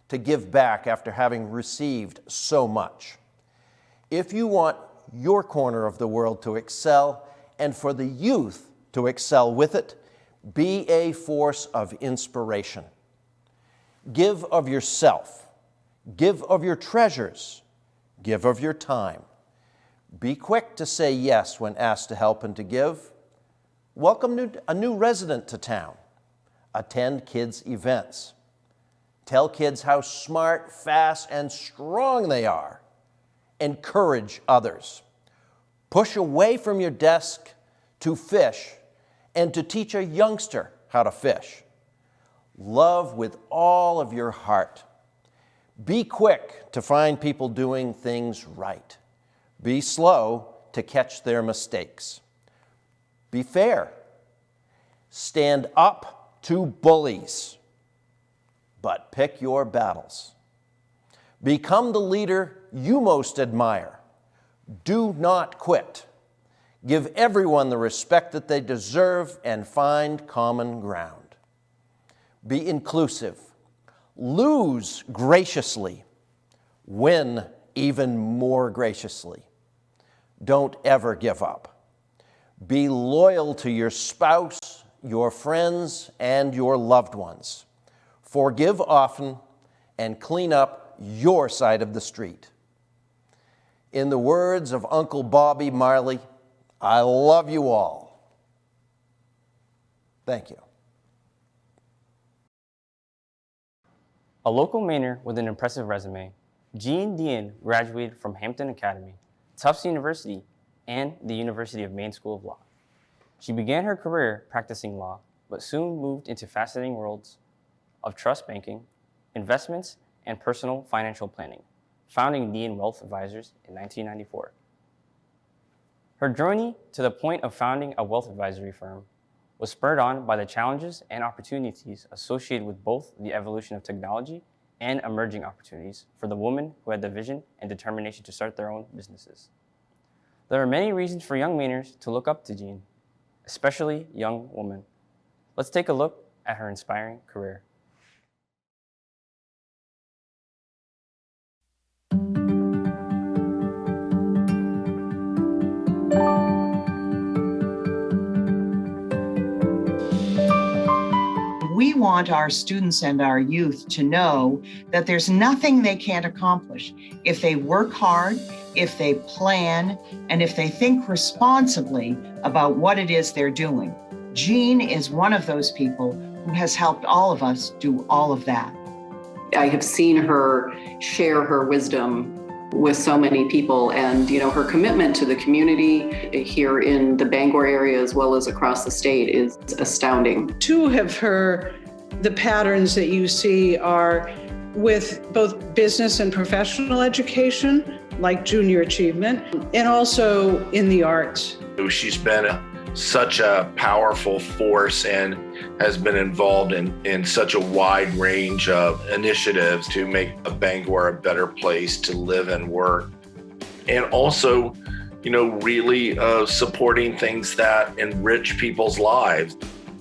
to give back after having received so much. If you want your corner of the world to excel, and for the youth to excel with it, be a force of inspiration. Give of yourself. Give of your treasures. Give of your time. Be quick to say yes when asked to help and to give. Welcome a new resident to town. Attend kids' events. Tell kids how smart, fast, and strong they are. Encourage others. Push away from your desk to fish and to teach a youngster how to fish. Love with all of your heart. Be quick to find people doing things right. Be slow to catch their mistakes. Be fair. Stand up to bullies, but pick your battles. Become the leader you most admire. Do not quit. Give everyone the respect that they deserve and find common ground. Be inclusive. Lose graciously. Win even more graciously. Don't ever give up. Be loyal to your spouse, your friends, and your loved ones. Forgive often and clean up your side of the street. In the words of Uncle Bobby Marley, I love you all. Thank you. A local Mainer with an impressive resume, Deighan graduated from Hampton Academy, Tufts University, and the University of Maine School of Law. She began her career practicing law, but soon moved into fascinating worlds of trust banking, investments, and personal financial planning, founding Deighan Wealth Advisors in 1994. Her journey to the point of founding a wealth advisory firm was spurred on by the challenges and opportunities associated with both the evolution of technology and emerging opportunities for the women who had the vision and determination to start their own businesses. There are many reasons for young Mainers to look up to Deighan, especially young women. Let's take a look at at her inspiring career. We want our students and our youth to know that there's nothing they can't accomplish if they work hard, if they plan, and if they think responsibly about what it is they're doing. Jean is one of those people who has helped all of us do all of that. I have seen her share her wisdom with so many people, and her commitment to the community here in the Bangor area as well as across the state is astounding. Two of the patterns that you see are with both business and professional education, like junior achievement, and also in the arts. She's been such a powerful force and has been involved in such a wide range of initiatives to make Bangor a better place to live and work. And also, really supporting things that enrich people's lives.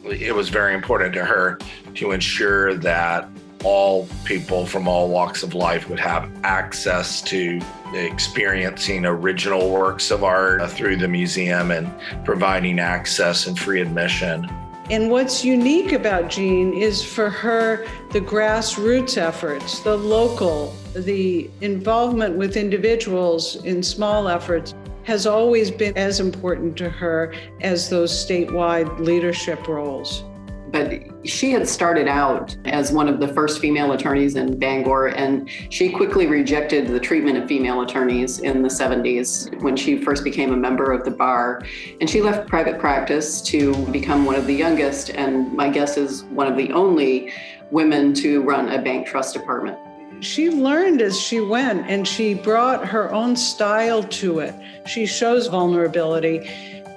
It was very important to her to ensure that all people from all walks of life would have access to experiencing original works of art through the museum and providing access and free admission. And what's unique about Jean is for her, the grassroots efforts, the local, the involvement with individuals in small efforts has always been as important to her as those statewide leadership roles. But she had started out as one of the first female attorneys in Bangor, and she quickly rejected the treatment of female attorneys in the 70s when she first became a member of the bar. And she left private practice to become one of the youngest, and my guess is one of the only women to run a bank trust department. She learned as she went, and she brought her own style to it. She shows vulnerability,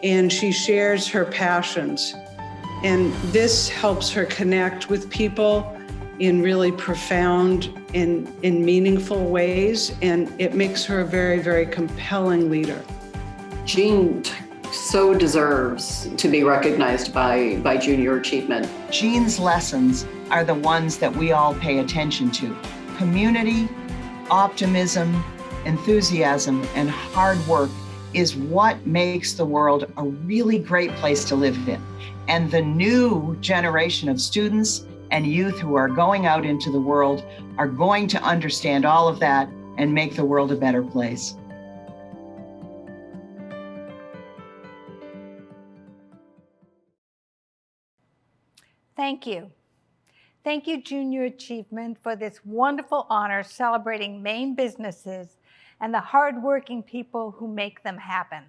and she shares her passions. And this helps her connect with people in really profound and in meaningful ways, and it makes her a very, very compelling leader. Jean so deserves to be recognized by Junior Achievement. Jean's lessons are the ones that we all pay attention to. Community, optimism, enthusiasm, and hard work is what makes the world a really great place to live in. And the new generation of students and youth who are going out into the world are going to understand all of that and make the world a better place. Thank you. Thank you, Junior Achievement, for this wonderful honor celebrating Maine businesses and the hardworking people who make them happen.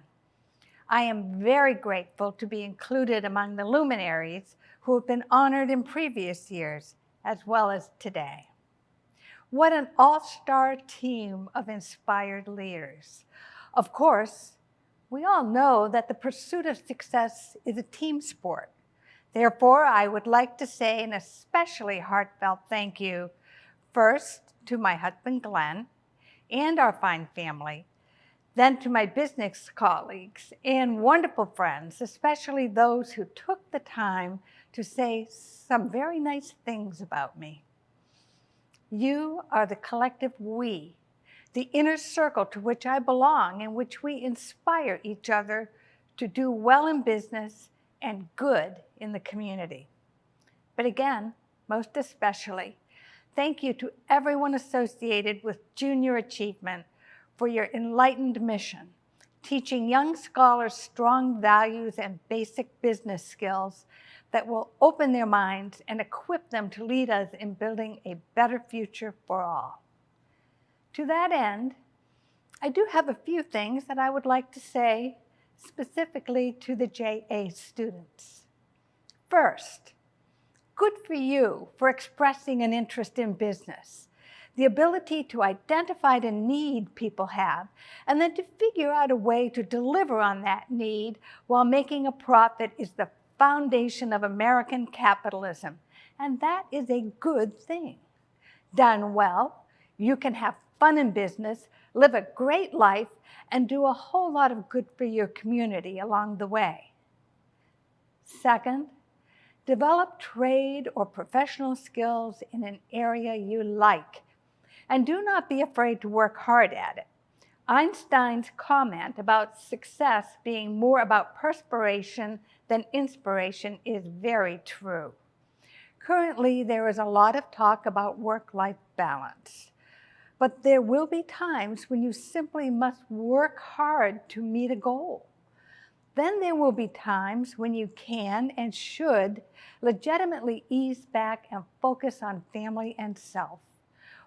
I am very grateful to be included among the luminaries who have been honored in previous years, as well as today. What an all-star team of inspired leaders. Of course, we all know that the pursuit of success is a team sport. Therefore, I would like to say an especially heartfelt thank you, first to my husband, Glenn, and our fine family, then to my business colleagues and wonderful friends, especially those who took the time to say some very nice things about me. You are the collective we, the inner circle to which I belong, in which we inspire each other to do well in business and good in the community. But again, most especially, thank you to everyone associated with Junior Achievement for your enlightened mission, teaching young scholars strong values and basic business skills that will open their minds and equip them to lead us in building a better future for all. To that end, I do have a few things that I would like to say specifically to the JA students. First, good for you for expressing an interest in business, the ability to identify the need people have, and then to figure out a way to deliver on that need while making a profit is the foundation of American capitalism, and that is a good thing. Done well, you can have fun in business, live a great life, and do a whole lot of good for your community along the way. Second, Develop trade or professional skills in an area you like, and do not be afraid to work hard at it. Einstein's comment about success being more about perspiration than inspiration is very true. Currently, there is a lot of talk about work-life balance, but there will be times when you simply must work hard to meet a goal. Then there will be times when you can and should legitimately ease back and focus on family and self.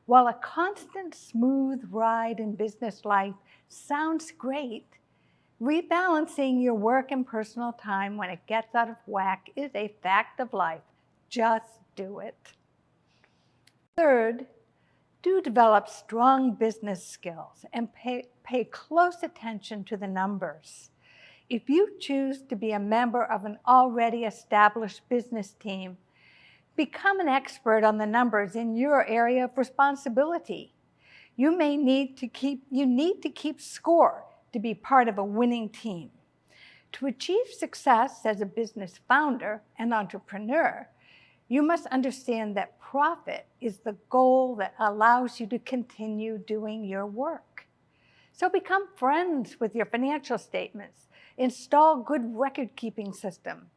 While a constant smooth ride in business life sounds great, rebalancing your work and personal time when it gets out of whack is a fact of life. Just do it. Third, do develop strong business skills and pay close attention to the numbers. If you choose to be a member of an already established business team, become an expert on the numbers in your area of responsibility. You need to keep score to be part of a winning team. To achieve success as a business founder and entrepreneur, you must understand that profit is the goal that allows you to continue doing your work. So become friends with your financial statements. Install good record-keeping system.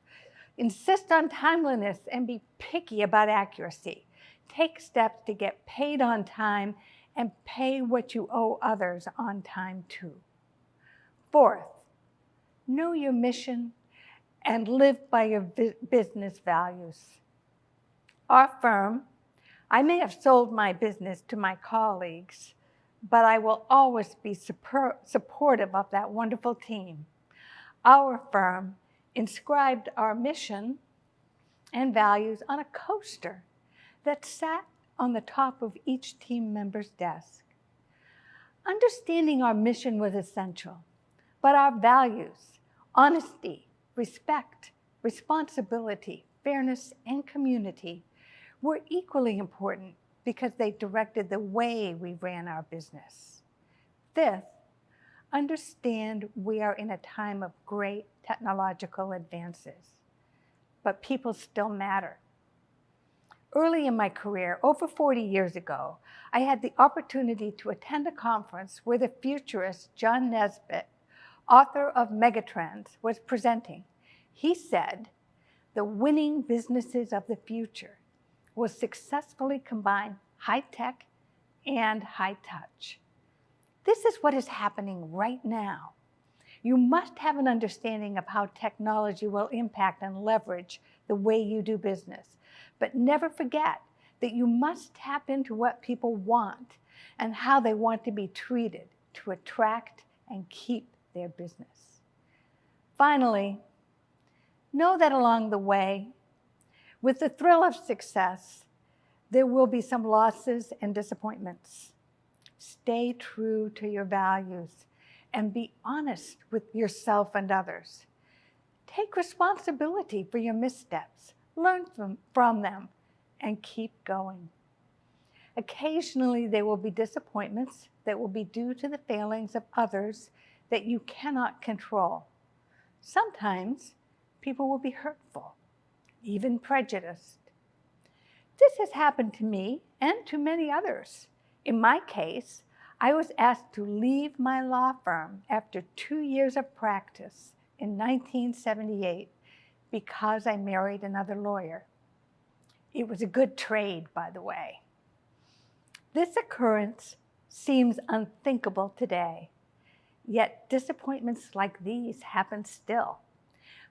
Insist on timeliness and be picky about accuracy. Take steps to get paid on time and pay what you owe others on time too. Fourth, know your mission and live by your business values. Our firm, I may have sold my business to my colleagues, but I will always be supportive of that wonderful team. Our firm inscribed our mission and values on a coaster that sat on the top of each team member's desk. Understanding our mission was essential, but our values, honesty, respect, responsibility, fairness, and community were equally important because they directed the way we ran our business. Fifth, understand we are in a time of great technological advances, but people still matter. Early in my career, over 40 years ago, I had the opportunity to attend a conference where the futurist John Nesbitt, author of Megatrends, was presenting. He said, "The winning businesses of the future will successfully combine high tech and high touch." This is what is happening right now. You must have an understanding of how technology will impact and leverage the way you do business. But never forget that you must tap into what people want and how they want to be treated to attract and keep their business. Finally, know that along the way, with the thrill of success, there will be some losses and disappointments. Stay true to your values and be honest with yourself and others. Take responsibility for your missteps, learn from them, and keep going. Occasionally, there will be disappointments that will be due to the failings of others that you cannot control. Sometimes, people will be hurtful, even prejudiced. This has happened to me and to many others. In my case, I was asked to leave my law firm after 2 years of practice in 1978 because I married another lawyer. It was a good trade, by the way. This occurrence seems unthinkable today, yet disappointments like these happen still.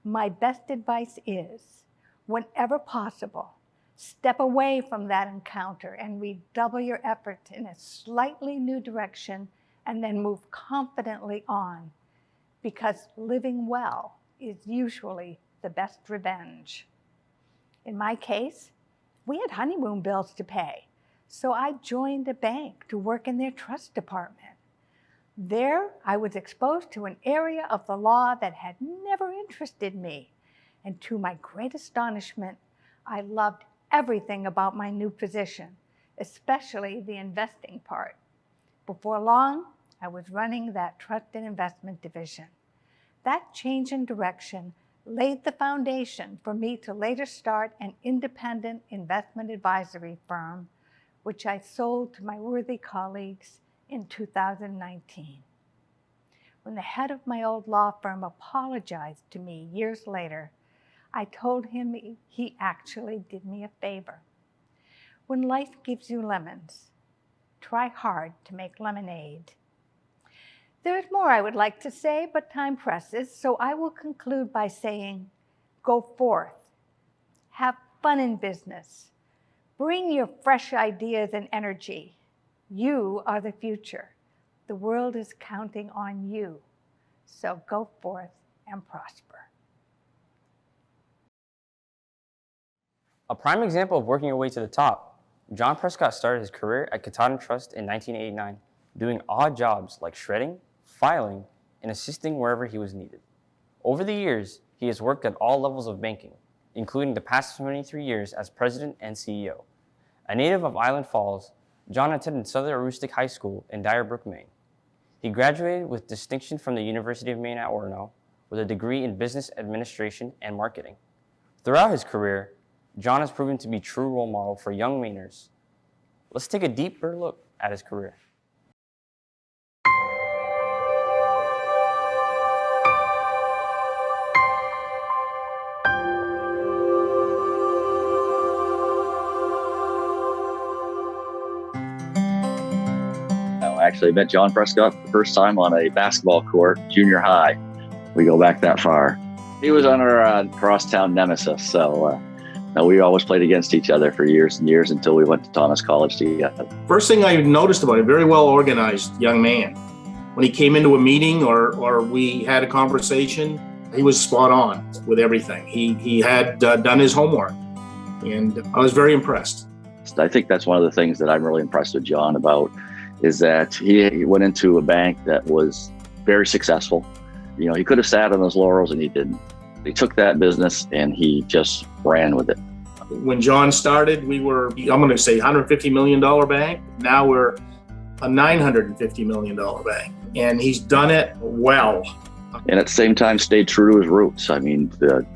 My best advice is, whenever possible, step away from that encounter and redouble your efforts in a slightly new direction and then move confidently on, because living well is usually the best revenge. In my case, we had honeymoon bills to pay, so I joined a bank to work in their trust department. There, I was exposed to an area of the law that had never interested me, and to my great astonishment, I loved everything about my new position, especially the investing part. Before long, I was running that trust and investment division. That change in direction laid the foundation for me to later start an independent investment advisory firm, which I sold to my worthy colleagues in 2019. When the head of my old law firm apologized to me years later, I told him he actually did me a favor. When life gives you lemons, try hard to make lemonade. There is more I would like to say, but time presses, so I will conclude by saying, go forth, have fun in business, bring your fresh ideas and energy. You are the future. The world is counting on you, so go forth and prosper. A prime example of working your way to the top, John Prescott started his career at Katahdin Trust in 1989, doing odd jobs like shredding, filing, and assisting wherever he was needed. Over the years, he has worked at all levels of banking, including the past 23 years as president and CEO. A native of Island Falls, John attended Southern Aroostook High School in Dyer Brook, Maine. He graduated with distinction from the University of Maine at Orono with a degree in business administration and marketing. Throughout his career, John has proven to be a true role model for young Mainers. Let's take a deeper look at his career. I actually met John Prescott the first time on a basketball court, junior high. We go back that far. He was on our crosstown nemesis, so we always played against each other for years and years until we went to Thomas College together. First thing I noticed about him, very well organized young man. When he came into a meeting or we had a conversation, he was spot on with everything. He had done his homework, and I was very impressed. I think that's one of the things that I'm really impressed with John about, is that he went into a bank that was very successful. You know, he could have sat on his laurels and he didn't. He took that business and he just ran with it. When John started, we were, I'm going to say $150 million bank. Now we're a $950 million bank, and he's done it well. And at the same time, stayed true to his roots. I mean, the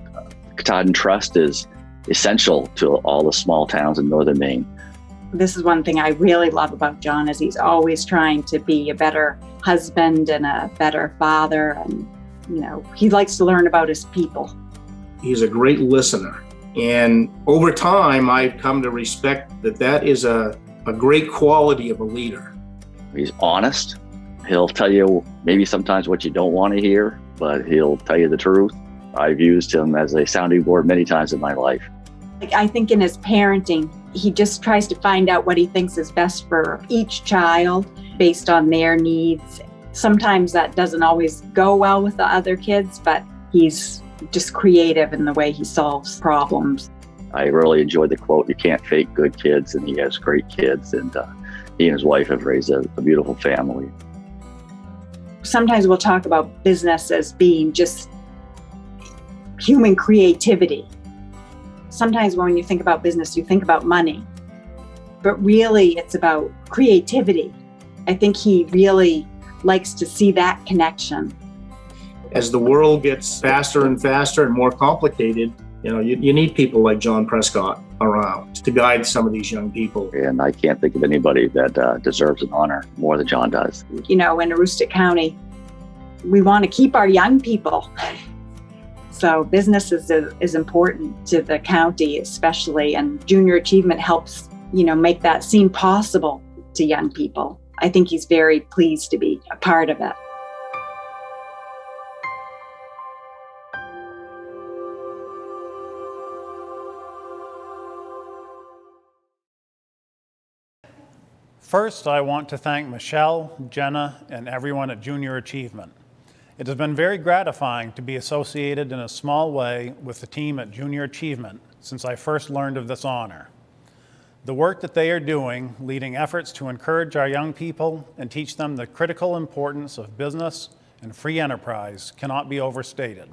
Katahdin Trust is essential to all the small towns in northern Maine. This is one thing I really love about John, is he's always trying to be a better husband and a better father. And, you know, he likes to learn about his people. He's a great listener. And over time, I've come to respect that is a great quality of a leader. He's honest. He'll tell you maybe sometimes what you don't want to hear, but he'll tell you the truth. I've used him as a sounding board many times in my life. I think in his parenting, he just tries to find out what he thinks is best for each child based on their needs. Sometimes that doesn't always go well with the other kids, but he's just creative in the way he solves problems. I really enjoyed the quote, "You can't fake good kids," and he has great kids, and he and his wife have raised a beautiful family. Sometimes we'll talk about business as being just human creativity. Sometimes when you think about business, you think about money, but really it's about creativity. I think he really likes to see that connection. As the world gets faster and faster and more complicated, you know, you need people like John Prescott around to guide some of these young people. And I can't think of anybody that deserves an honor more than John does. You know, in Aroostook County, we want to keep our young people. So business is important to the county especially, and junior achievement helps, you know, make that seem possible to young people. I think he's very pleased to be a part of it. First, I want to thank Michelle, Jenna, and everyone at Junior Achievement. It has been very gratifying to be associated in a small way with the team at Junior Achievement since I first learned of this honor. The work that they are doing, leading efforts to encourage our young people and teach them the critical importance of business and free enterprise, cannot be overstated.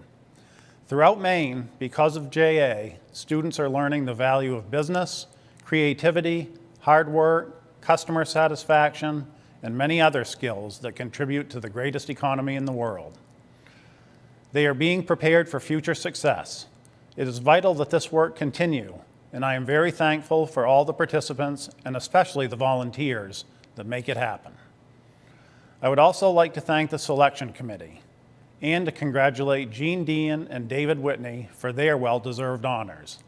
Throughout Maine, because of JA, students are learning the value of business, creativity, hard work, customer satisfaction, and many other skills that contribute to the greatest economy in the world. They are being prepared for future success. It is vital that this work continue, and I am very thankful for all the participants and especially the volunteers that make it happen. I would also like to thank the selection committee and to congratulate Jean Deighan and David Whitney for their well-deserved honors.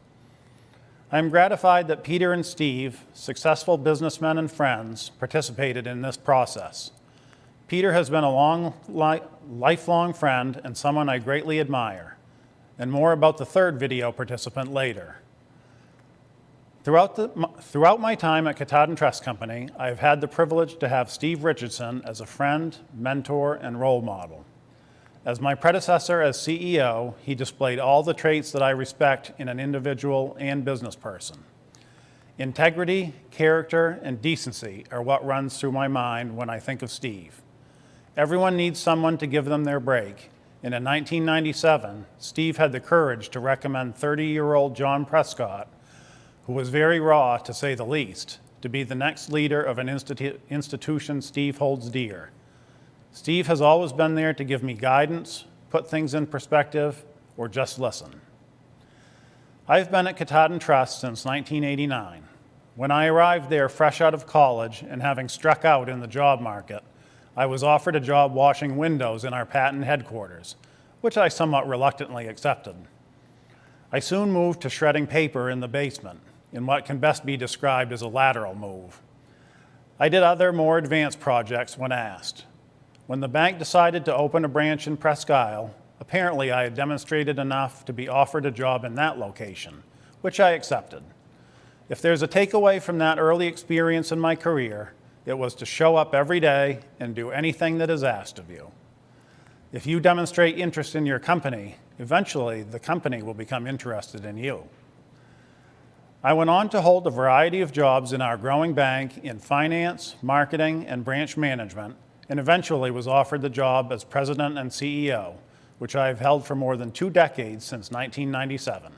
I am gratified that Peter and Steve, successful businessmen and friends, participated in this process. Peter has been a lifelong friend and someone I greatly admire, and more about the third video participant later. Throughout my time at Katahdin Trust Company, I have had the privilege to have Steve Richardson as a friend, mentor, and role model. As my predecessor as CEO, he displayed all the traits that I respect in an individual and business person. Integrity, character, and decency are what runs through my mind when I think of Steve. Everyone needs someone to give them their break, and in 1997, Steve had the courage to recommend 30-year-old John Prescott, who was very raw, to say the least, to be the next leader of an institution Steve holds dear. Steve has always been there to give me guidance, put things in perspective, or just listen. I've been at Katahdin Trust since 1989. When I arrived there fresh out of college and having struck out in the job market, I was offered a job washing windows in our patent headquarters, which I somewhat reluctantly accepted. I soon moved to shredding paper in the basement, in what can best be described as a lateral move. I did other more advanced projects when asked. When the bank decided to open a branch in Prescott, apparently I had demonstrated enough to be offered a job in that location, which I accepted. If there's a takeaway from that early experience in my career, it was to show up every day and do anything that is asked of you. If you demonstrate interest in your company, eventually the company will become interested in you. I went on to hold a variety of jobs in our growing bank in finance, marketing, and branch management, and eventually was offered the job as president and CEO, which I have held for more than 2 decades since 1997.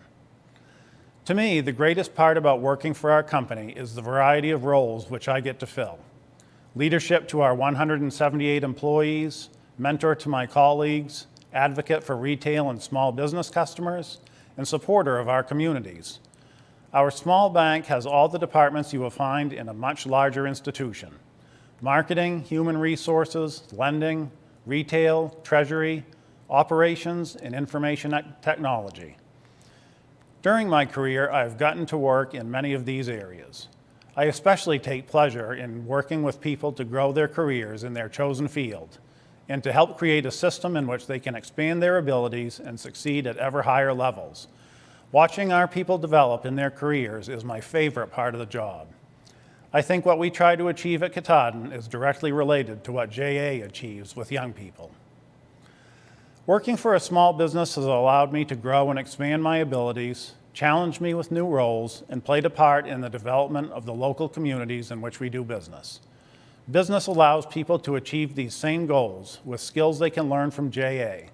To me, the greatest part about working for our company is the variety of roles which I get to fill. Leadership to our 178 employees, mentor to my colleagues, advocate for retail and small business customers, and supporter of our communities. Our small bank has all the departments you will find in a much larger institution: marketing, human resources, lending, retail, treasury, operations, and information technology. During my career, I've gotten to work in many of these areas. I especially take pleasure in working with people to grow their careers in their chosen field and to help create a system in which they can expand their abilities and succeed at ever higher levels. Watching our people develop in their careers is my favorite part of the job. I think what we try to achieve at Katahdin is directly related to what JA achieves with young people. Working for a small business has allowed me to grow and expand my abilities, challenged me with new roles, and played a part in the development of the local communities in which we do business. Business allows people to achieve these same goals with skills they can learn from JA.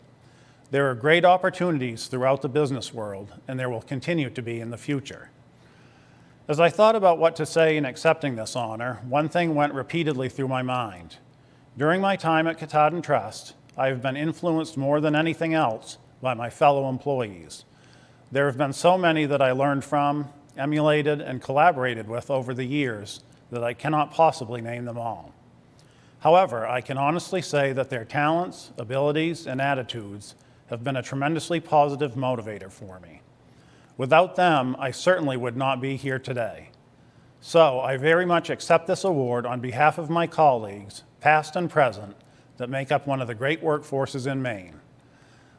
There are great opportunities throughout the business world, and there will continue to be in the future. As I thought about what to say in accepting this honor, one thing went repeatedly through my mind. During my time at Katahdin Trust, I have been influenced more than anything else by my fellow employees. There have been so many that I learned from, emulated, and collaborated with over the years that I cannot possibly name them all. However, I can honestly say that their talents, abilities, and attitudes have been a tremendously positive motivator for me. Without them, I certainly would not be here today. So I very much accept this award on behalf of my colleagues, past and present, that make up one of the great workforces in Maine.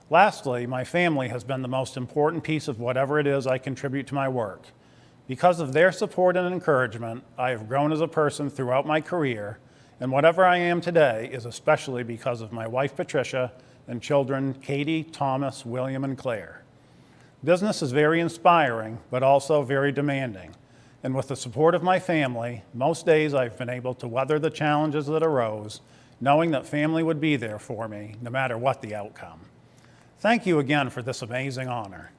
Lastly, my family has been the most important piece of whatever it is I contribute to my work. Because of their support and encouragement, I have grown as a person throughout my career, and whatever I am today is especially because of my wife, Patricia, and children, Katie, Thomas, William, and Claire. Business is very inspiring, but also very demanding. And with the support of my family, most days I've been able to weather the challenges that arose, knowing that family would be there for me, no matter what the outcome. Thank you again for this amazing honor.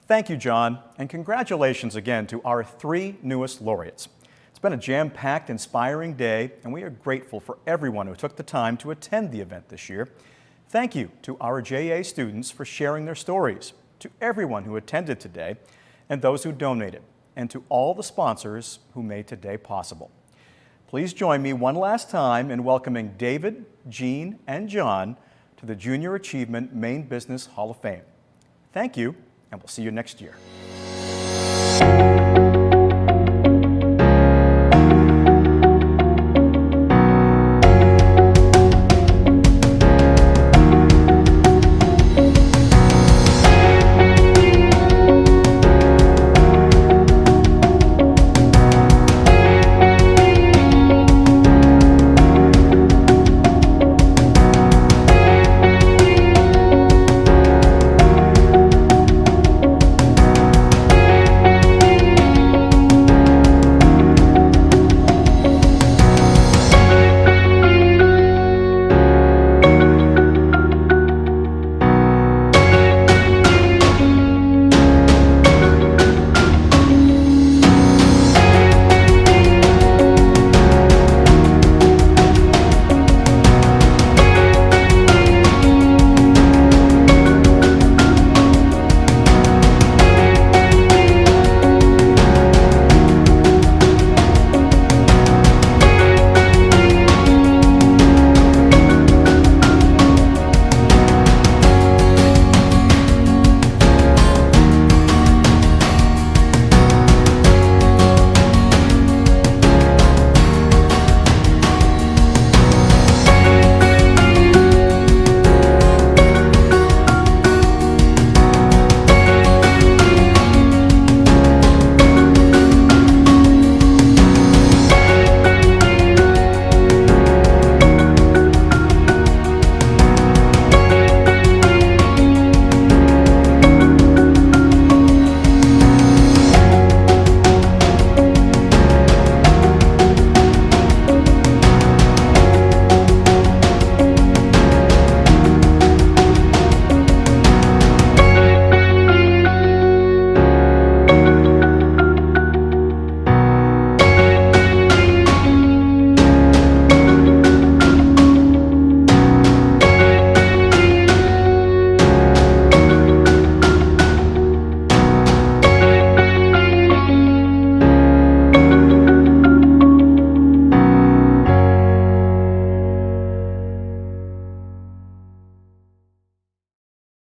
Thank you, John, and congratulations again to our 3 newest laureates. It's been a jam-packed, inspiring day, and we are grateful for everyone who took the time to attend the event this year. Thank you to our JA students for sharing their stories, to everyone who attended today, and those who donated, and to all the sponsors who made today possible. Please join me one last time in welcoming David, Jean, and John to the Junior Achievement Maine Business Hall of Fame. Thank you, and we'll see you next year.